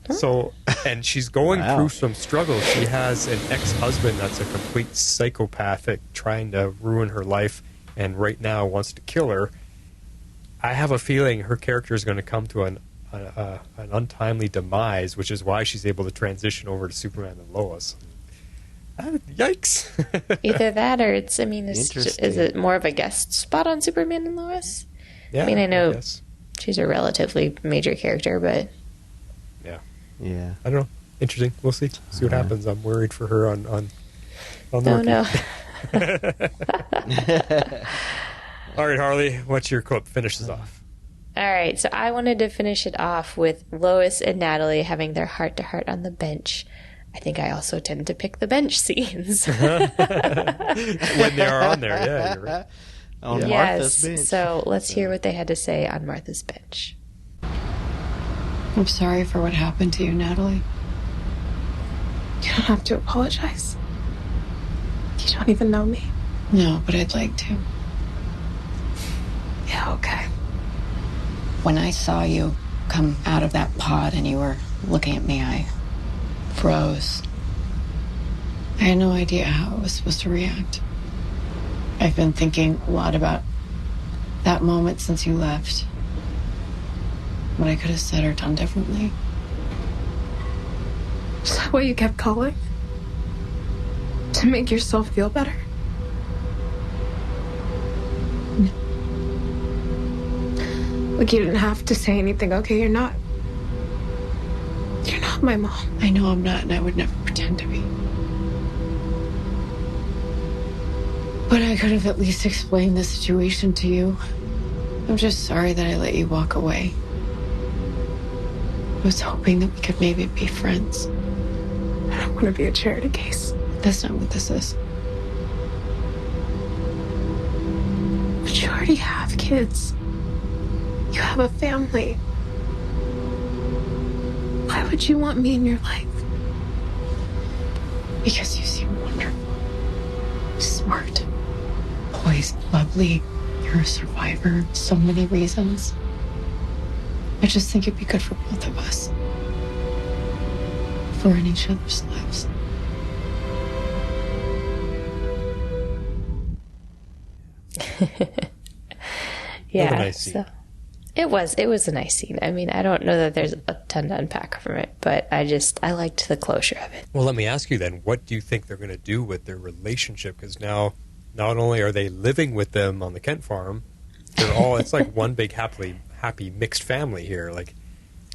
So, and she's going through some struggles. She has an ex-husband that's a complete psychopathic, trying to ruin her life, and right now wants to kill her. I have a feeling her character is going to come to an untimely demise, which is why she's able to transition over to Superman and Lois. Yikes! Either that, or is it more of a guest spot on Superman and Lois? Yeah, I know she's a relatively major character, but yeah, I don't know. Interesting. We'll see what happens. I'm worried for her on the Rookie. No. All right, Harley, what's your quote? Finish this off. All right, so I wanted to finish it off with Lois and Natalie having their heart-to-heart on the bench. I think I also tend to pick the bench scenes. When they are on there, yeah, you're right. On Martha's bench. So let's hear what they had to say on Martha's bench. I'm sorry for what happened to you, Natalie. You don't have to apologize. You don't even know me. No, but I'd like to. Yeah, okay. When I saw you come out of that pod and you were looking at me, I froze. I had no idea how I was supposed to react. I've been thinking a lot about that moment since you left. What I could have said or done differently. Is that why you kept calling? To make yourself feel better? No. Like, you didn't have to say anything, okay? You're not my mom. I know I'm not, and I would never pretend to be. But I could have at least explained the situation to you. I'm just sorry that I let you walk away. I was hoping that we could maybe be friends. I don't want to be a charity case. That's not what this is. But you already have kids. You have a family. Why would you want me in your life? Because you seem wonderful. Smart. Poised, lovely. You're for a survivor, so many reasons. I just think it'd be good for both of us. For in each other's lives. Yeah, nice scene. so it was a nice scene. I mean, I don't know that there's a ton to unpack from it, but I liked the closure of it. Well, let me ask you then, what do you think they're going to do with their relationship? Because now, not only are they living with them on the Kent farm, they're all, it's like one big happy mixed family here. Like,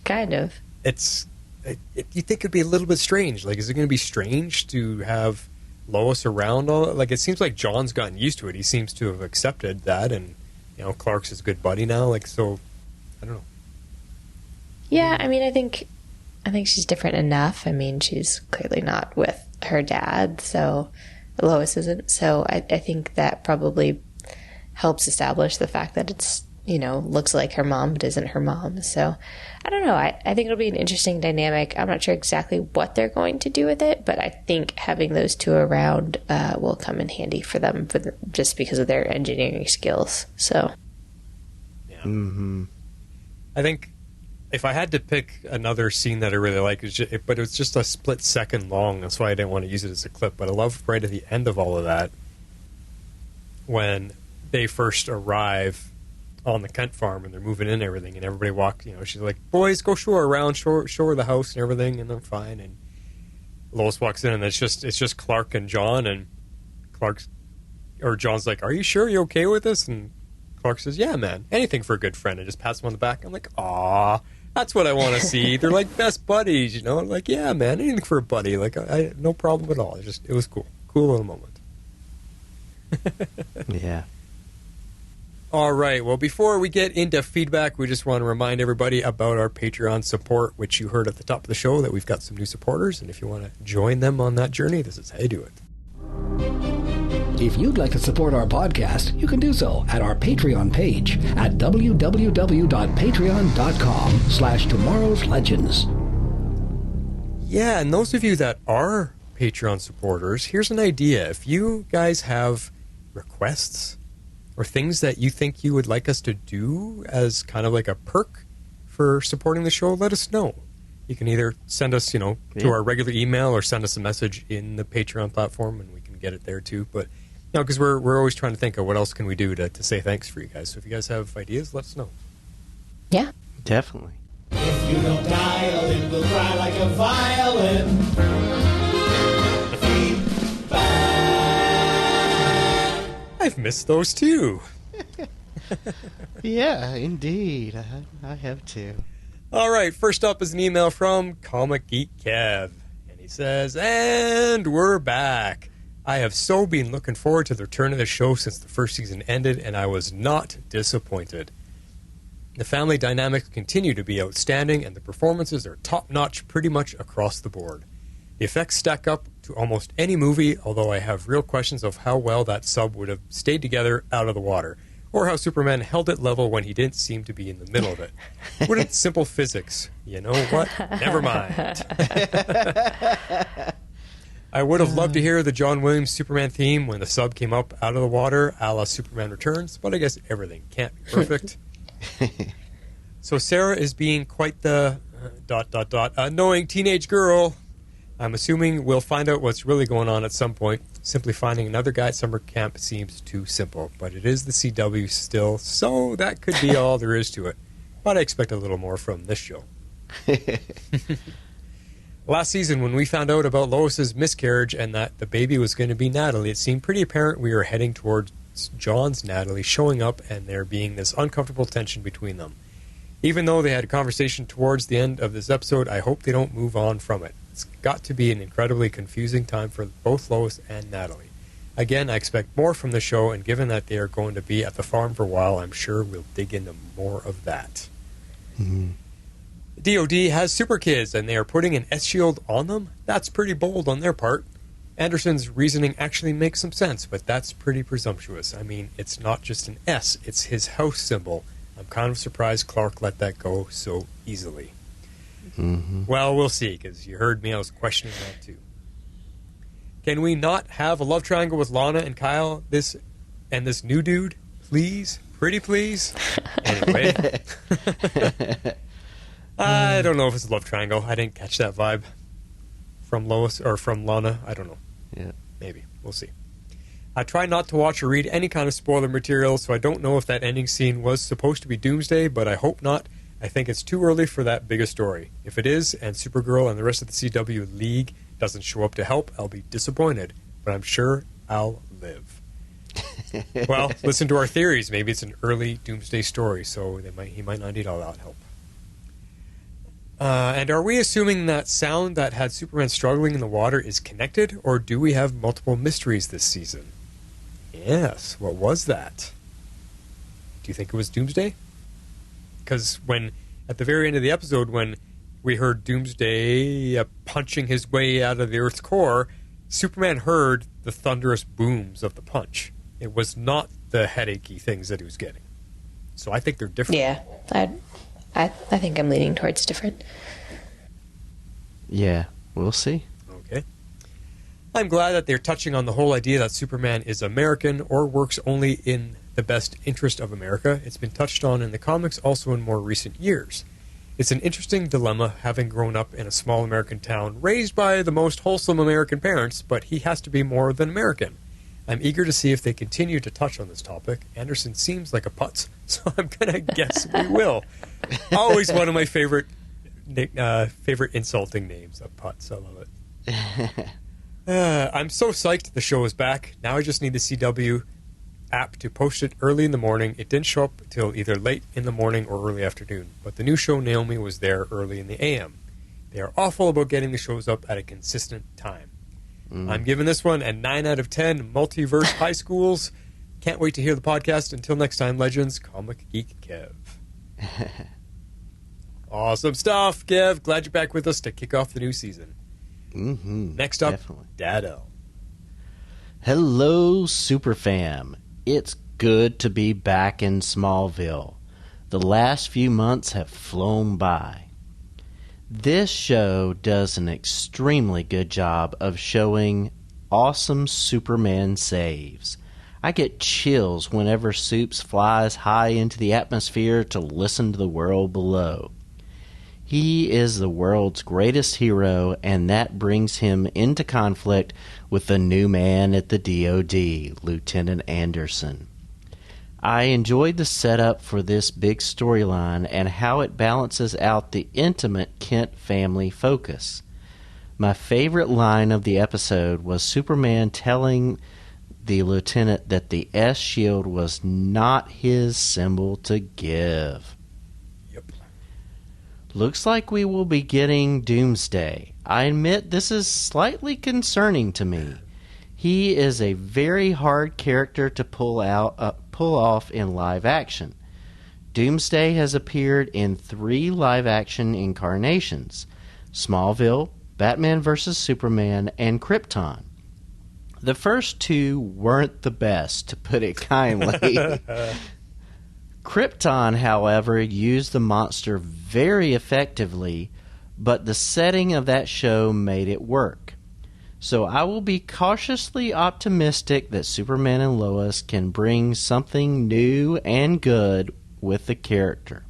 kind of. You think it'd be a little bit strange. Like, is it going to be strange to have Lois around all? Like, it seems like John's gotten used to it. He seems to have accepted that, and Clark's his good buddy now. Like, so I don't know. Yeah, I mean, I think she's different enough. I mean, she's clearly not with her dad, so Lois isn't. So I think that probably helps establish the fact that it's, looks like her mom, but isn't her mom. So I don't know. I think it'll be an interesting dynamic. I'm not sure exactly what they're going to do with it, but I think having those two around will come in handy for them just because of their engineering skills. So, yeah. Mm-hmm. I think if I had to pick another scene that I really like, but it was just a split second long. That's why I didn't want to use it as a clip. But I love right at the end of all of that when they first arrive on the Kent farm and they're moving in and everything, and everybody she's like, boys, go show her the house and everything, and I'm fine. And Lois walks in and it's just Clark and John, and John's like, are you sure you're okay with this? And Clark says, yeah, man, anything for a good friend, and just pats him on the back. I'm like, aw, that's what I want to see. They're like best buddies, like, yeah, man, anything for a buddy. Like, I no problem at all. It was cool little moment. Yeah. All right, well, before we get into feedback, we just want to remind everybody about our Patreon support, which you heard at the top of the show, that we've got some new supporters, and if you want to join them on that journey, this is how you do it. If you'd like to support our podcast, you can do so at our Patreon page at www.patreon.com/tomorrowslegends. Yeah, and those of you that are Patreon supporters, here's an idea. If you guys have requests or things that you think you would like us to do as kind of like a perk for supporting the show, let us know. You can either send us, to our regular email or send us a message in the Patreon platform, and we can get it there too. But, because we're always trying to think of what else can we do to say thanks for you guys. So if you guys have ideas, let us know. Yeah. Definitely. If you don't dial, it will cry like a violin. I've missed those too. Yeah, indeed. I have too. All right, first up is an email from Comic Geek Kev. And he says, and we're back. I have so been looking forward to the return of the show since the first season ended, and I was not disappointed. The family dynamics continue to be outstanding, and the performances are top-notch pretty much across the board. The effects stack up to almost any movie, although I have real questions of how well that sub would have stayed together out of the water, or how Superman held it level when he didn't seem to be in the middle of it. Wouldn't simple physics? You know what? Never mind. I would have loved to hear the John Williams Superman theme when the sub came up out of the water, a la Superman Returns, but I guess everything can't be perfect. So Sarah is being quite the ... annoying teenage girl. I'm assuming we'll find out what's really going on at some point. Simply finding another guy at summer camp seems too simple, but it is the CW still, so that could be all there is to it. But I expect a little more from this show. Last season, when we found out about Lois's miscarriage and that the baby was going to be Natalie, it seemed pretty apparent we were heading towards John's Natalie showing up and there being this uncomfortable tension between them. Even though they had a conversation towards the end of this episode, I hope they don't move on from it. It's got to be an incredibly confusing time for both Lois and Natalie. Again, I expect more from the show, and given that they are going to be at the farm for a while, I'm sure we'll dig into more of that. Mm-hmm. DOD has super kids, and they are putting an S-shield on them? That's pretty bold on their part. Anderson's reasoning actually makes some sense, but that's pretty presumptuous. I mean, it's not just an S, it's his house symbol. I'm kind of surprised Clark let that go so easily. Mm-hmm. Well, we'll see, because you heard me, I was questioning that too. Can we not have a love triangle with Lana and Kyle, this new dude? Please? Pretty please. Anyway. I don't know if it's a love triangle. I didn't catch that vibe from Lois or from Lana. I don't know. Yeah. Maybe. We'll see. I try not to watch or read any kind of spoiler material, so I don't know if that ending scene was supposed to be Doomsday, but I hope not. I think it's too early for that bigger story. If it is, and Supergirl and the rest of the CW League doesn't show up to help, I'll be disappointed, but I'm sure I'll live. Well, listen to our theories. Maybe it's an early Doomsday story, so he might not need all that help. And are we assuming that sound that had Superman struggling in the water is connected, or do we have multiple mysteries this season? Yes, what was that? Do you think it was Doomsday? Because at the very end of the episode, when we heard Doomsday punching his way out of the Earth's core, Superman heard the thunderous booms of the punch. It was not the headachy things that he was getting. So I think they're different. Yeah, I think I'm leaning towards different. Yeah, we'll see. Okay. I'm glad that they're touching on the whole idea that Superman is American or works only in the best interest of America. It's been touched on in the comics also in more recent years. It's an interesting dilemma, having grown up in a small American town, raised by the most wholesome American parents, but he has to be more than American. I'm eager to see if they continue to touch on this topic. Anderson seems like a putz, so I'm going to guess we will. Always one of my favorite insulting names, a putz. I love it. I'm so psyched the show is back. Now I just need the CW app to post it early in the morning. It didn't show up until either late in the morning or early afternoon, but the new show Naomi was there early in the AM. They are awful about getting the shows up at a consistent time. I'm giving this one a 9 out of 10 multiverse high schools. Can't wait to hear the podcast. Until next time, Legends, Comic Geek Kev. Awesome stuff, Kev. Glad you're back with us to kick off the new season. Next up, definitely. Dad L. Hello, Superfam. It's good to be back in Smallville. The last few months have flown by. This show does an extremely good job of showing awesome Superman saves. I get chills whenever Supes flies high into the atmosphere to listen to the world below. He is the world's greatest hero, and that brings him into conflict with the new man at the DoD, Lieutenant Anderson. I enjoyed the setup for this big storyline and how it balances out the intimate Kent family focus. My favorite line of the episode was Superman telling the lieutenant that the S shield was not his symbol to give. Yep. Looks like we will be getting Doomsday. I admit this is slightly concerning to me. He is a very hard character to pull off in live action. Doomsday has appeared in 3 live action incarnations: Smallville, Batman vs. Superman, and Krypton. The first 2 weren't the best, to put it kindly. Krypton, however, used the monster very effectively, but the setting of that show made it work. So I will be cautiously optimistic that Superman and Lois can bring something new and good with the character.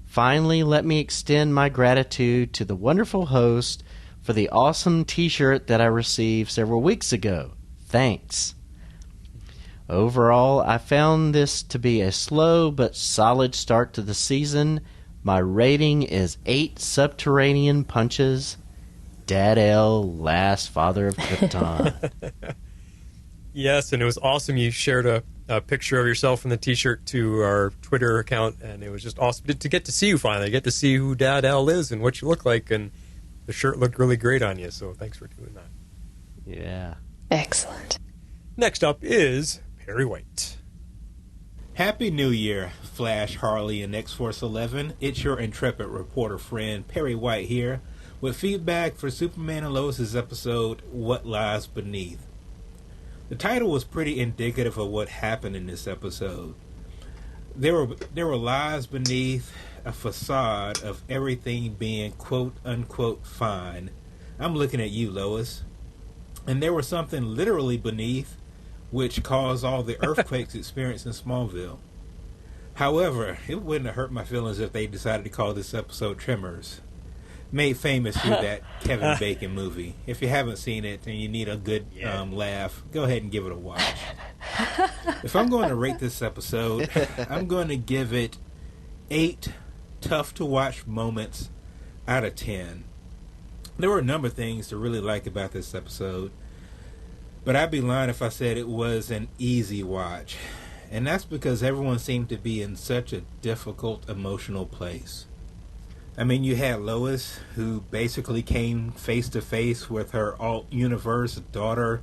Finally, let me extend my gratitude to the wonderful host for the awesome t-shirt that I received several weeks ago. Thanks. Overall, I found this to be a slow but solid start to the season. My rating is 8 subterranean punches. Dad L, last father of Krypton. Yes, and it was awesome. You shared a picture of yourself in the t-shirt to our Twitter account, and it was just awesome to get to see you finally. Get to see who Dad L is and what you look like, and the shirt looked really great on you, so thanks for doing that. Yeah. Excellent. Next up is Perry White. Happy New Year, Flash, Harley, and X-Force 11. It's your intrepid reporter friend, Perry White here, with feedback for Superman and Lois' episode, What Lies Beneath. The title was pretty indicative of what happened in this episode. There were lies beneath a facade of everything being quote-unquote fine. I'm looking at you, Lois. And there was something literally beneath which caused all the earthquakes experienced in Smallville. However, it wouldn't have hurt my feelings if they decided to call this episode Tremors, made famous through that Kevin Bacon movie. If you haven't seen it and you need a good laugh, go ahead and give it a watch. If I'm going to rate this episode, I'm going to give it 8 tough-to-watch moments out of 10. There were a number of things to really like about this episode, but I'd be lying if I said it was an easy watch. And that's because everyone seemed to be in such a difficult emotional place. I mean, you had Lois, who basically came face to face with her alt-universe daughter,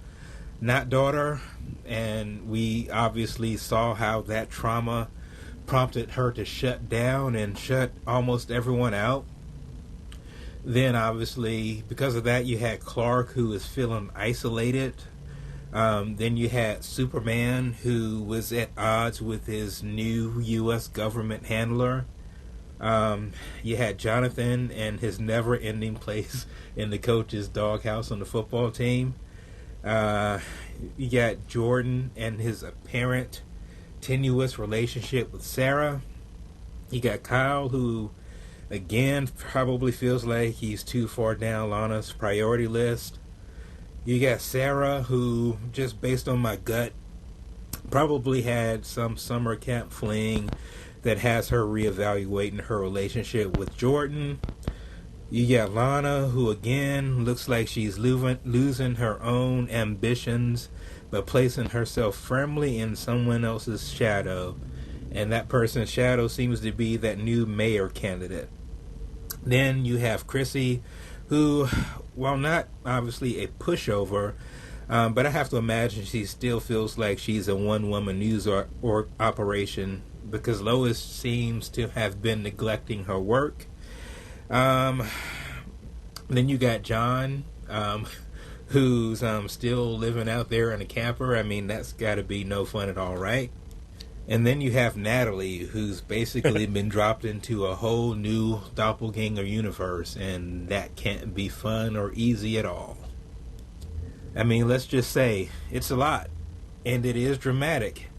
not daughter, and we obviously saw how that trauma prompted her to shut down and shut almost everyone out. Then, obviously, because of that, you had Clark, who was feeling isolated. Then you had Superman, who was at odds with his new U.S. government handler. You had Jonathan and his never-ending place in the coach's doghouse on the football team. You got Jordan and his apparent tenuous relationship with Sarah. You got Kyle, who again probably feels like he's too far down Lana's priority list. You got Sarah, who, just based on my gut, probably had some summer camp fling that has her reevaluating her relationship with Jordan. You got Lana, who again looks like she's losing her own ambitions, but placing herself firmly in someone else's shadow. And that person's shadow seems to be that new mayor candidate. Then you have Chrissy, who, while not obviously a pushover, but I have to imagine she still feels like she's a one-woman news or operation, because Lois seems to have been neglecting her work. Then you got John, who's still living out there in a camper. I mean, that's got to be no fun at all, right? And then you have Natalie, who's basically been dropped into a whole new doppelganger universe, and that can't be fun or easy at all. I mean, let's just say, it's a lot, and it is dramatic,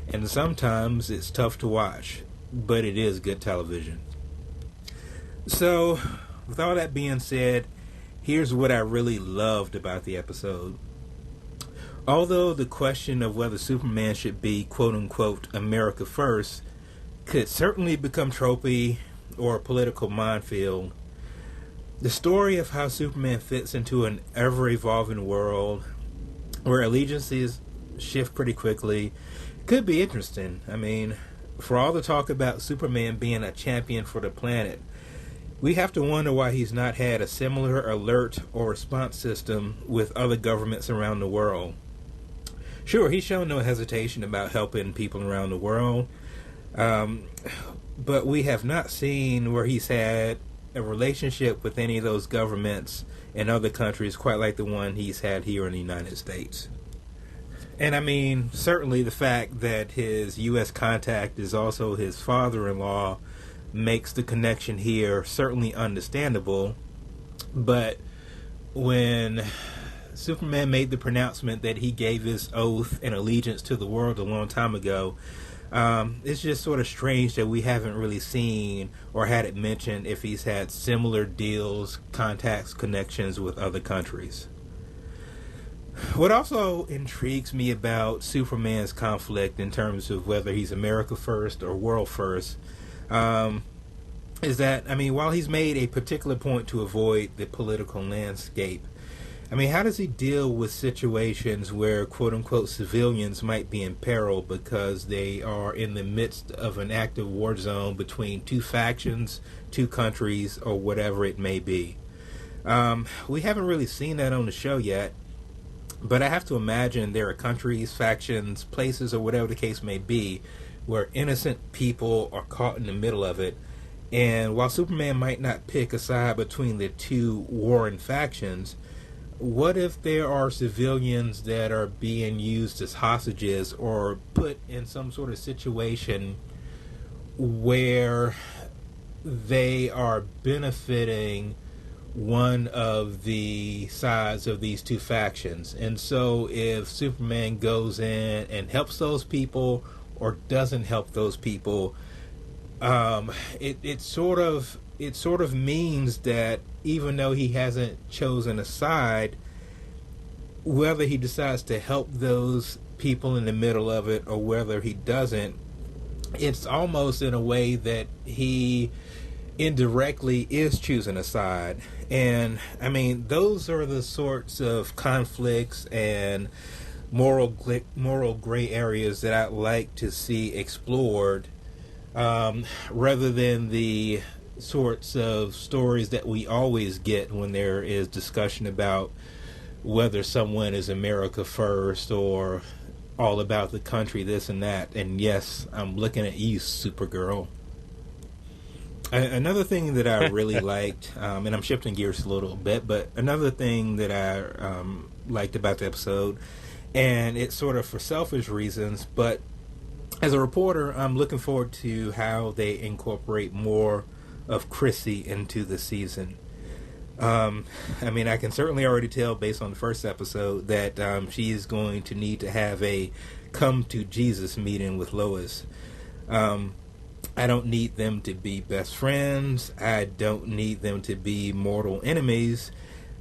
and sometimes it's tough to watch, but it is good television. So, with all that being said, here's what I really loved about the episode. Although the question of whether Superman should be quote-unquote America first could certainly become tropey or a political minefield, the story of how Superman fits into an ever-evolving world where allegiances shift pretty quickly could be interesting. I mean, for all the talk about Superman being a champion for the planet, we have to wonder why he's not had a similar alert or response system with other governments around the world. Sure, he's shown no hesitation about helping people around the world, but we have not seen where he's had a relationship with any of those governments in other countries quite like the one he's had here in the United States. And I mean, certainly the fact that his U.S. contact is also his father-in-law makes the connection here certainly understandable, but when Superman made the pronouncement that he gave his oath and allegiance to the world a long time ago, it's just sort of strange that we haven't really seen or had it mentioned if he's had similar deals, contacts, connections with other countries. What also intrigues me about Superman's conflict in terms of whether he's America first or world first is that, I mean, while he's made a particular point to avoid the political landscape, I mean, how does he deal with situations where quote-unquote civilians might be in peril because they are in the midst of an active war zone between two factions, two countries, or whatever it may be? We haven't really seen that on the show yet, but I have to imagine there are countries, factions, places, or whatever the case may be, where innocent people are caught in the middle of it. And while Superman might not pick a side between the two warring factions, what if there are civilians that are being used as hostages or put in some sort of situation where they are benefiting one of the sides of these two factions. And so if Superman goes in and helps those people or doesn't help those people, it sort of means that even though he hasn't chosen a side, whether he decides to help those people in the middle of it or whether he doesn't, it's almost in a way that he indirectly is choosing a side. And I mean, those are the sorts of conflicts and moral gray areas that I'd like to see explored, rather than the sorts of stories that we always get when there is discussion about whether someone is America first or all about the country, this and that. And yes, I'm looking at you, Supergirl. Another thing that I really liked, and I'm shifting gears a little bit, but another thing that I liked about the episode, and it's sort of for selfish reasons, but as a reporter, I'm looking forward to how they incorporate more of Chrissy into the season. I mean, I can certainly already tell based on the first episode that she is going to need to have a come to Jesus meeting with Lois. I don't need them to be best friends. I don't need them to be mortal enemies.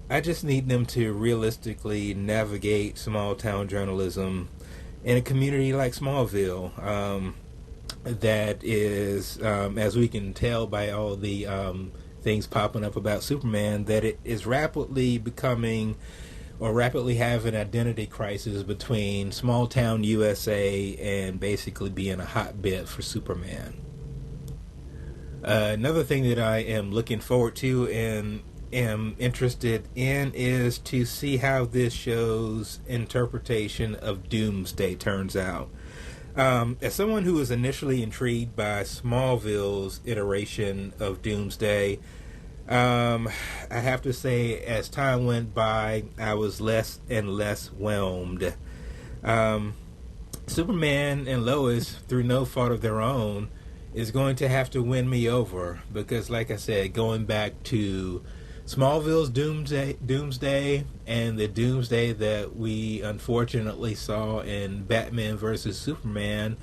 I just need them to realistically navigate small town journalism in a community like Smallville, that is, as we can tell by all the things popping up about Superman, that it is rapidly becoming or rapidly have an identity crisis between small town USA and basically being a hotbed for Superman. Another thing that I am looking forward to and am interested in is to see how this show's interpretation of Doomsday turns out. As someone who was initially intrigued by Smallville's iteration of Doomsday, I have to say, as time went by, I was less and less whelmed. Superman and Lois, through no fault of their own, is going to have to win me over because, like I said, going back to Smallville's Doomsday and the Doomsday that we unfortunately saw in Batman vs. Superman,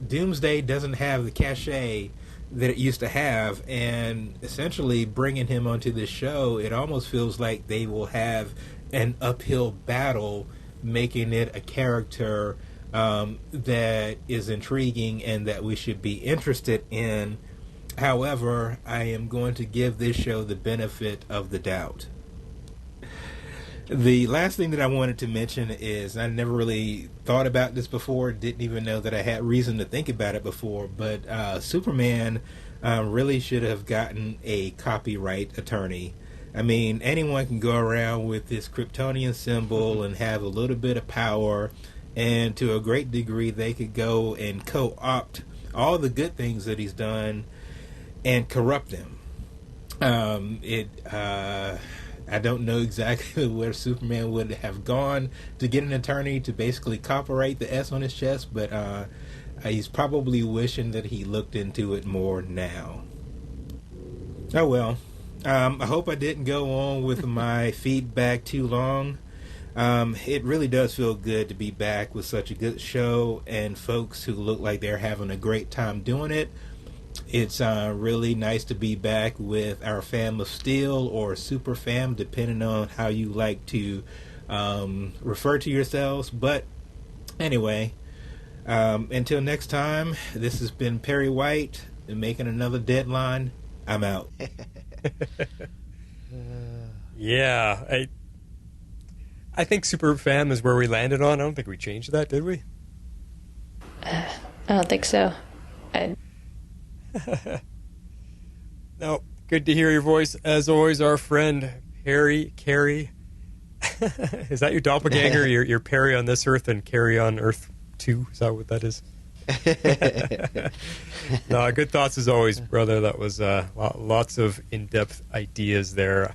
Doomsday doesn't have the cachet that it used to have, and essentially bringing him onto this show, it almost feels like they will have an uphill battle making it a character that is intriguing and that we should be interested in. However, I am going to give this show the benefit of the doubt. The last thing that I wanted to mention is I never really thought about this before, didn't even know that I had reason to think about it before, but Superman really should have gotten a copyright attorney. I mean, anyone can go around with this Kryptonian symbol and have a little bit of power, and to a great degree they could go and co-opt all the good things that he's done and corrupt them. I don't know exactly where Superman would have gone to get an attorney to basically copyright the S on his chest, but he's probably wishing that he looked into it more now. Oh well. I hope I didn't go on with my feedback too long. It really does feel good to be back with such a good show and folks who look like they're having a great time doing it. It's really nice to be back with our fam of steel or super fam, depending on how you like to refer to yourselves. But anyway, until next time, this has been Perry White making another deadline. I'm out. Yeah, I think Super Fam is where we landed on. I don't think we changed that, did we? I don't think so. No, good to hear your voice. As always, our friend Carrie. Is that your doppelganger? You're Perry on this Earth and Carrie on Earth 2? Is that what that is? No, good thoughts as always, brother. That was lots of in-depth ideas there.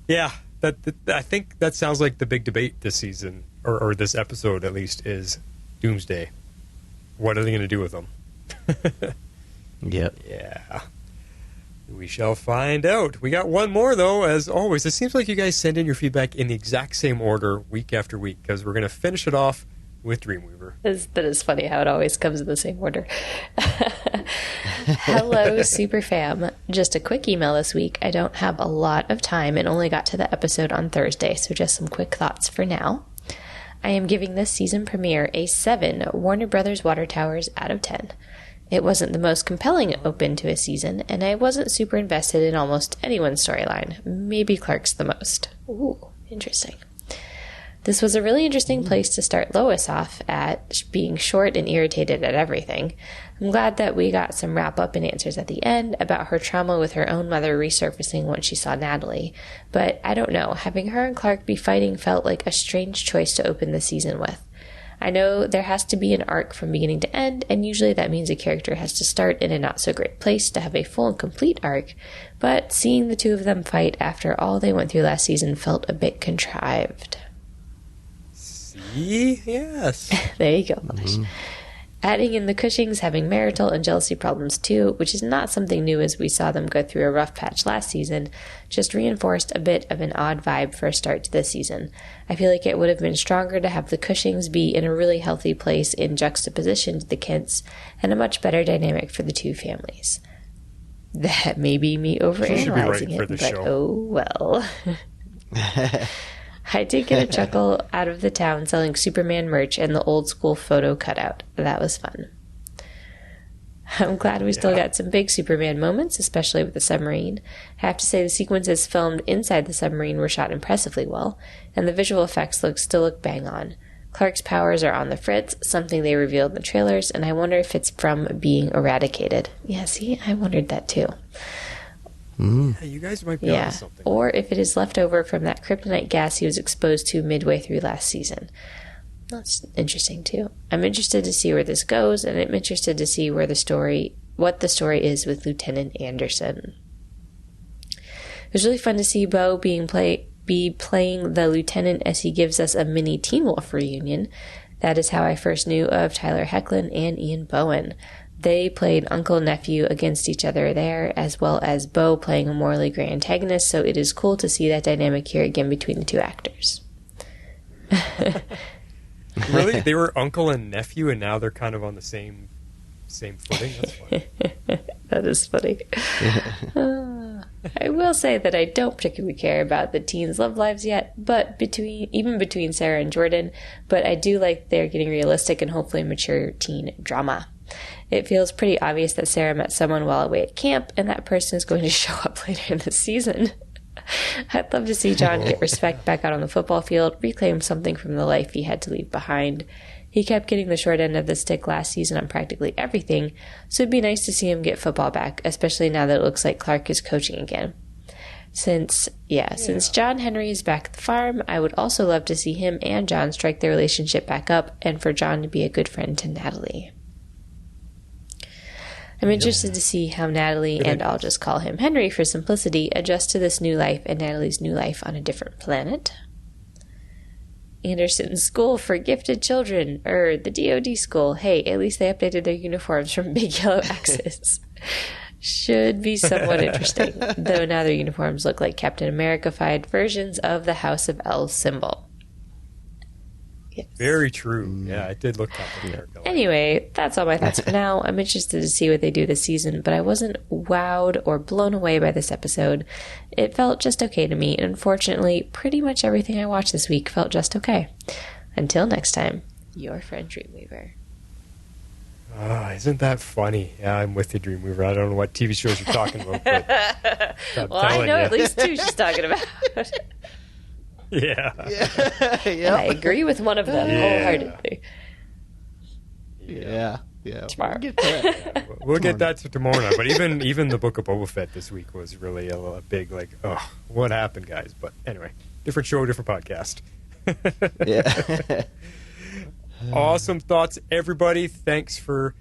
Yeah, I think that sounds like the big debate this season, or this episode at least, is Doomsday. What are they going to do with them? Yep. Yeah. We shall find out. We got one more, though, as always. It seems like you guys send in your feedback in the exact same order week after week, because we're going to finish it off with Dreamweaver. That is funny how it always comes in the same order. Hello, Super Fam. Just a quick email this week. I don't have a lot of time and only got to the episode on Thursday, so just some quick thoughts for now. I am giving this season premiere a 7 Warner Brothers Water Towers out of 10. It wasn't the most compelling open to a season, and I wasn't super invested in almost anyone's storyline. Maybe Clark's the most. Ooh, interesting. This was a really interesting place to start Lois off at, being short and irritated at everything. I'm glad that we got some wrap-up and answers at the end about her trauma with her own mother resurfacing once she saw Natalie. But I don't know, having her and Clark be fighting felt like a strange choice to open the season with. I know there has to be an arc from beginning to end, and usually that means a character has to start in a not-so-great place to have a full and complete arc, but seeing the two of them fight after all they went through last season felt a bit contrived. Yes. There you go, Flash. Adding in the Cushings having marital and jealousy problems too, which is not something new as we saw them go through a rough patch last season, just reinforced a bit of an odd vibe for a start to this season. I feel like it would have been stronger to have the Cushings be in a really healthy place in juxtaposition to the Kents, and a much better dynamic for the two families. That may be me overanalyzing it, but show. Oh well. I did get a chuckle out of the town selling Superman merch and the old school photo cutout. That was fun. I'm glad we still got some big Superman moments, especially with the submarine. I have to say the sequences filmed inside the submarine were shot impressively well, and the visual effects still look bang on. Clark's powers are on the fritz, something they revealed in the trailers, and I wonder if it's from being eradicated. Yeah, see, I wondered that too. Yeah, you guys might be onto something. Or if it is left over from that kryptonite gas he was exposed to midway through last season. That's interesting too. I'm interested to see where this goes, and I'm interested to see what the story is with Lieutenant Anderson. It was really fun to see Bo be playing the lieutenant as he gives us a mini Teen Wolf reunion. That is how I first knew of Tyler Hoechlin and Ian Bohen. They played uncle-nephew against each other there, as well as Bo playing a morally gray antagonist, so it is cool to see that dynamic here again between the two actors. Really? They were uncle and nephew, and now they're kind of on the same footing? That's funny. That is funny. I will say that I don't particularly care about the teens' love lives yet, but between Sarah and Jordan, but I do like they're getting realistic and hopefully mature teen drama. It feels pretty obvious that Sarah met someone while away at camp, and that person is going to show up later in the season. I'd love to see John get respect back out on the football field, reclaim something from the life he had to leave behind. He kept getting the short end of the stick last season on practically everything, so it'd be nice to see him get football back, especially now that it looks like Clark is coaching again. Since John Henry is back at the farm, I would also love to see him and John strike their relationship back up, and for John to be a good friend to Natalie. I'm interested to see how Natalie, and I'll just call him Henry for simplicity, adjust to this new life and Natalie's new life on a different planet. Anderson's school for gifted children, the DoD school. Hey, at least they updated their uniforms from big yellow X's. Should be somewhat interesting, though now their uniforms look like Captain America-fied versions of the House of L symbol. Yes. Very true. Yeah, it did look Captain America. Anyway, that's all my thoughts for now. I'm interested to see what they do this season, but I wasn't wowed or blown away by this episode. It felt just okay to me, and unfortunately, pretty much everything I watched this week felt just okay. Until next time, your friend Dreamweaver. Oh, isn't that funny? Yeah, I'm with you, Dreamweaver. I don't know what TV shows you're talking about, but well, I know at least two she's talking about. Yeah. And I agree with one of them wholeheartedly. Yeah. Tomorrow. We'll get that to tomorrow night. But even the Book of Boba Fett this week was really a big, what happened, guys? But anyway, different show, different podcast. Yeah. Awesome thoughts, everybody. Thanks for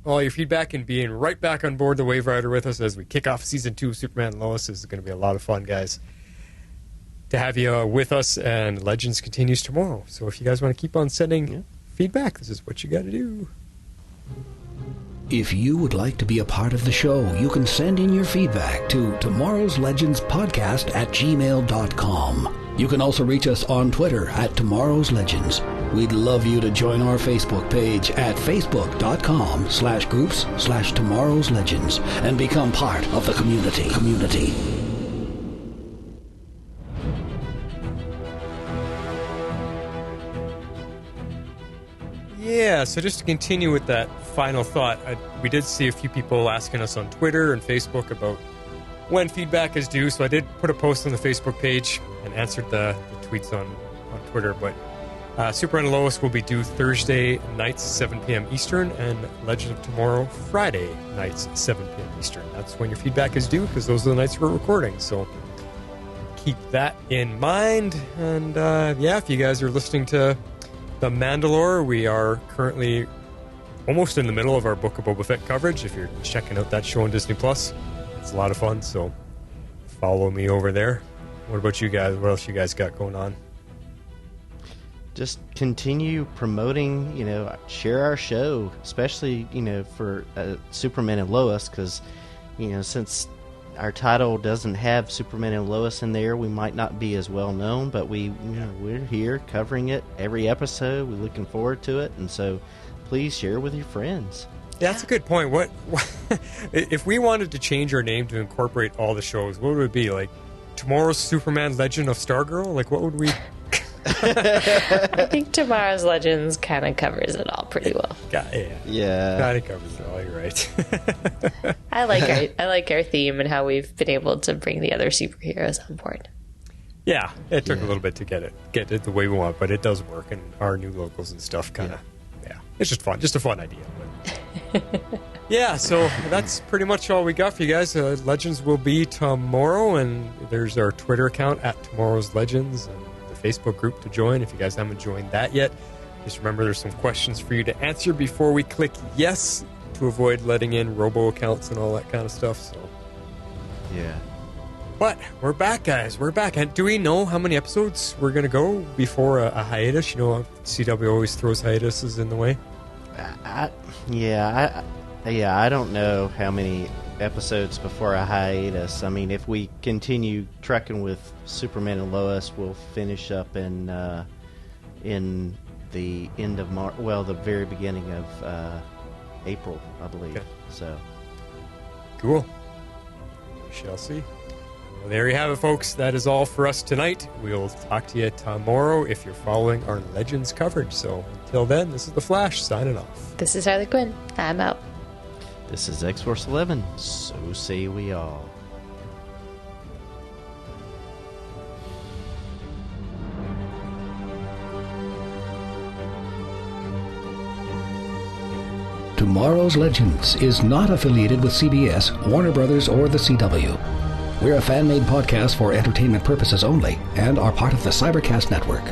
all your feedback and being right back on board the Waverider with us as we kick off Season 2 of Superman and Lois. This is going to be a lot of fun, guys, to have you with us, and Legends continues tomorrow. So if you guys want to keep on sending feedback, this is what you got to do. If you would like to be a part of the show, you can send in your feedback to Tomorrow's Legends Podcast at gmail.com. You can also reach us on Twitter at Tomorrow's Legends. We'd love you to join our Facebook page at facebook.com/groups/Tomorrow's Legends and become part of the community. Yeah, so just to continue with that final thought, we did see a few people asking us on Twitter and Facebook about when feedback is due, so I did put a post on the Facebook page and answered the tweets on Twitter, but Superman and Lois will be due Thursday nights, 7 p.m. Eastern, and Legend of Tomorrow, Friday nights, 7 p.m. Eastern. That's when your feedback is due, because those are the nights we're recording, so keep that in mind. And yeah, if you guys are listening to The Mandalore, we are currently almost in the middle of our Book of Boba Fett coverage. If you're checking out that show on Disney Plus, it's a lot of fun, so follow me over there. What about you guys? What else you guys got going on? Just continue promoting, share our show, especially, for Superman and Lois, because, since our title doesn't have Superman and Lois in there, we might not be as well known, but we're here covering it every episode. We're looking forward to it, and so please share with your friends. Yeah, that's a good point. What if we wanted to change our name to incorporate all the shows? What would it be? Like Tomorrow's Superman Legend of Stargirl? Like, what would we? I think Tomorrow's Legends kind of covers it all pretty well. Yeah. Kind of covers it all. You're right. I like our theme and how we've been able to bring the other superheroes on board. Yeah, it took a little bit to get it the way we want, but it does work, and our new logos and stuff kind of, it's just fun, just a fun idea. Yeah, so that's pretty much all we got for you guys. Legends will be tomorrow, and there's our Twitter account at Tomorrow's Legends, and the Facebook group to join if you guys haven't joined that yet. Just remember there's some questions for you to answer before we click yes to avoid letting in robo accounts and all that kind of stuff. So yeah. But we're back, guys. We're back. And do we know how many episodes we're going to go before a hiatus? CW always throws hiatuses in the way. I don't know how many episodes before a hiatus. I mean, if we continue trucking with Superman and Lois, we'll finish up in the end of March. Well, the very beginning of April, I believe. Okay. So cool. We shall see. Well, there you have it, folks. That is all for us tonight. We'll talk to you tomorrow if you're following our Legends coverage. So until then, this is The Flash signing off. This is Harley Quinn. I'm out. This is X-Force 11. So say we all. Tomorrow's Legends is not affiliated with CBS, Warner Brothers, or the CW. We're a fan-made podcast for entertainment purposes only and are part of the Cybercast Network.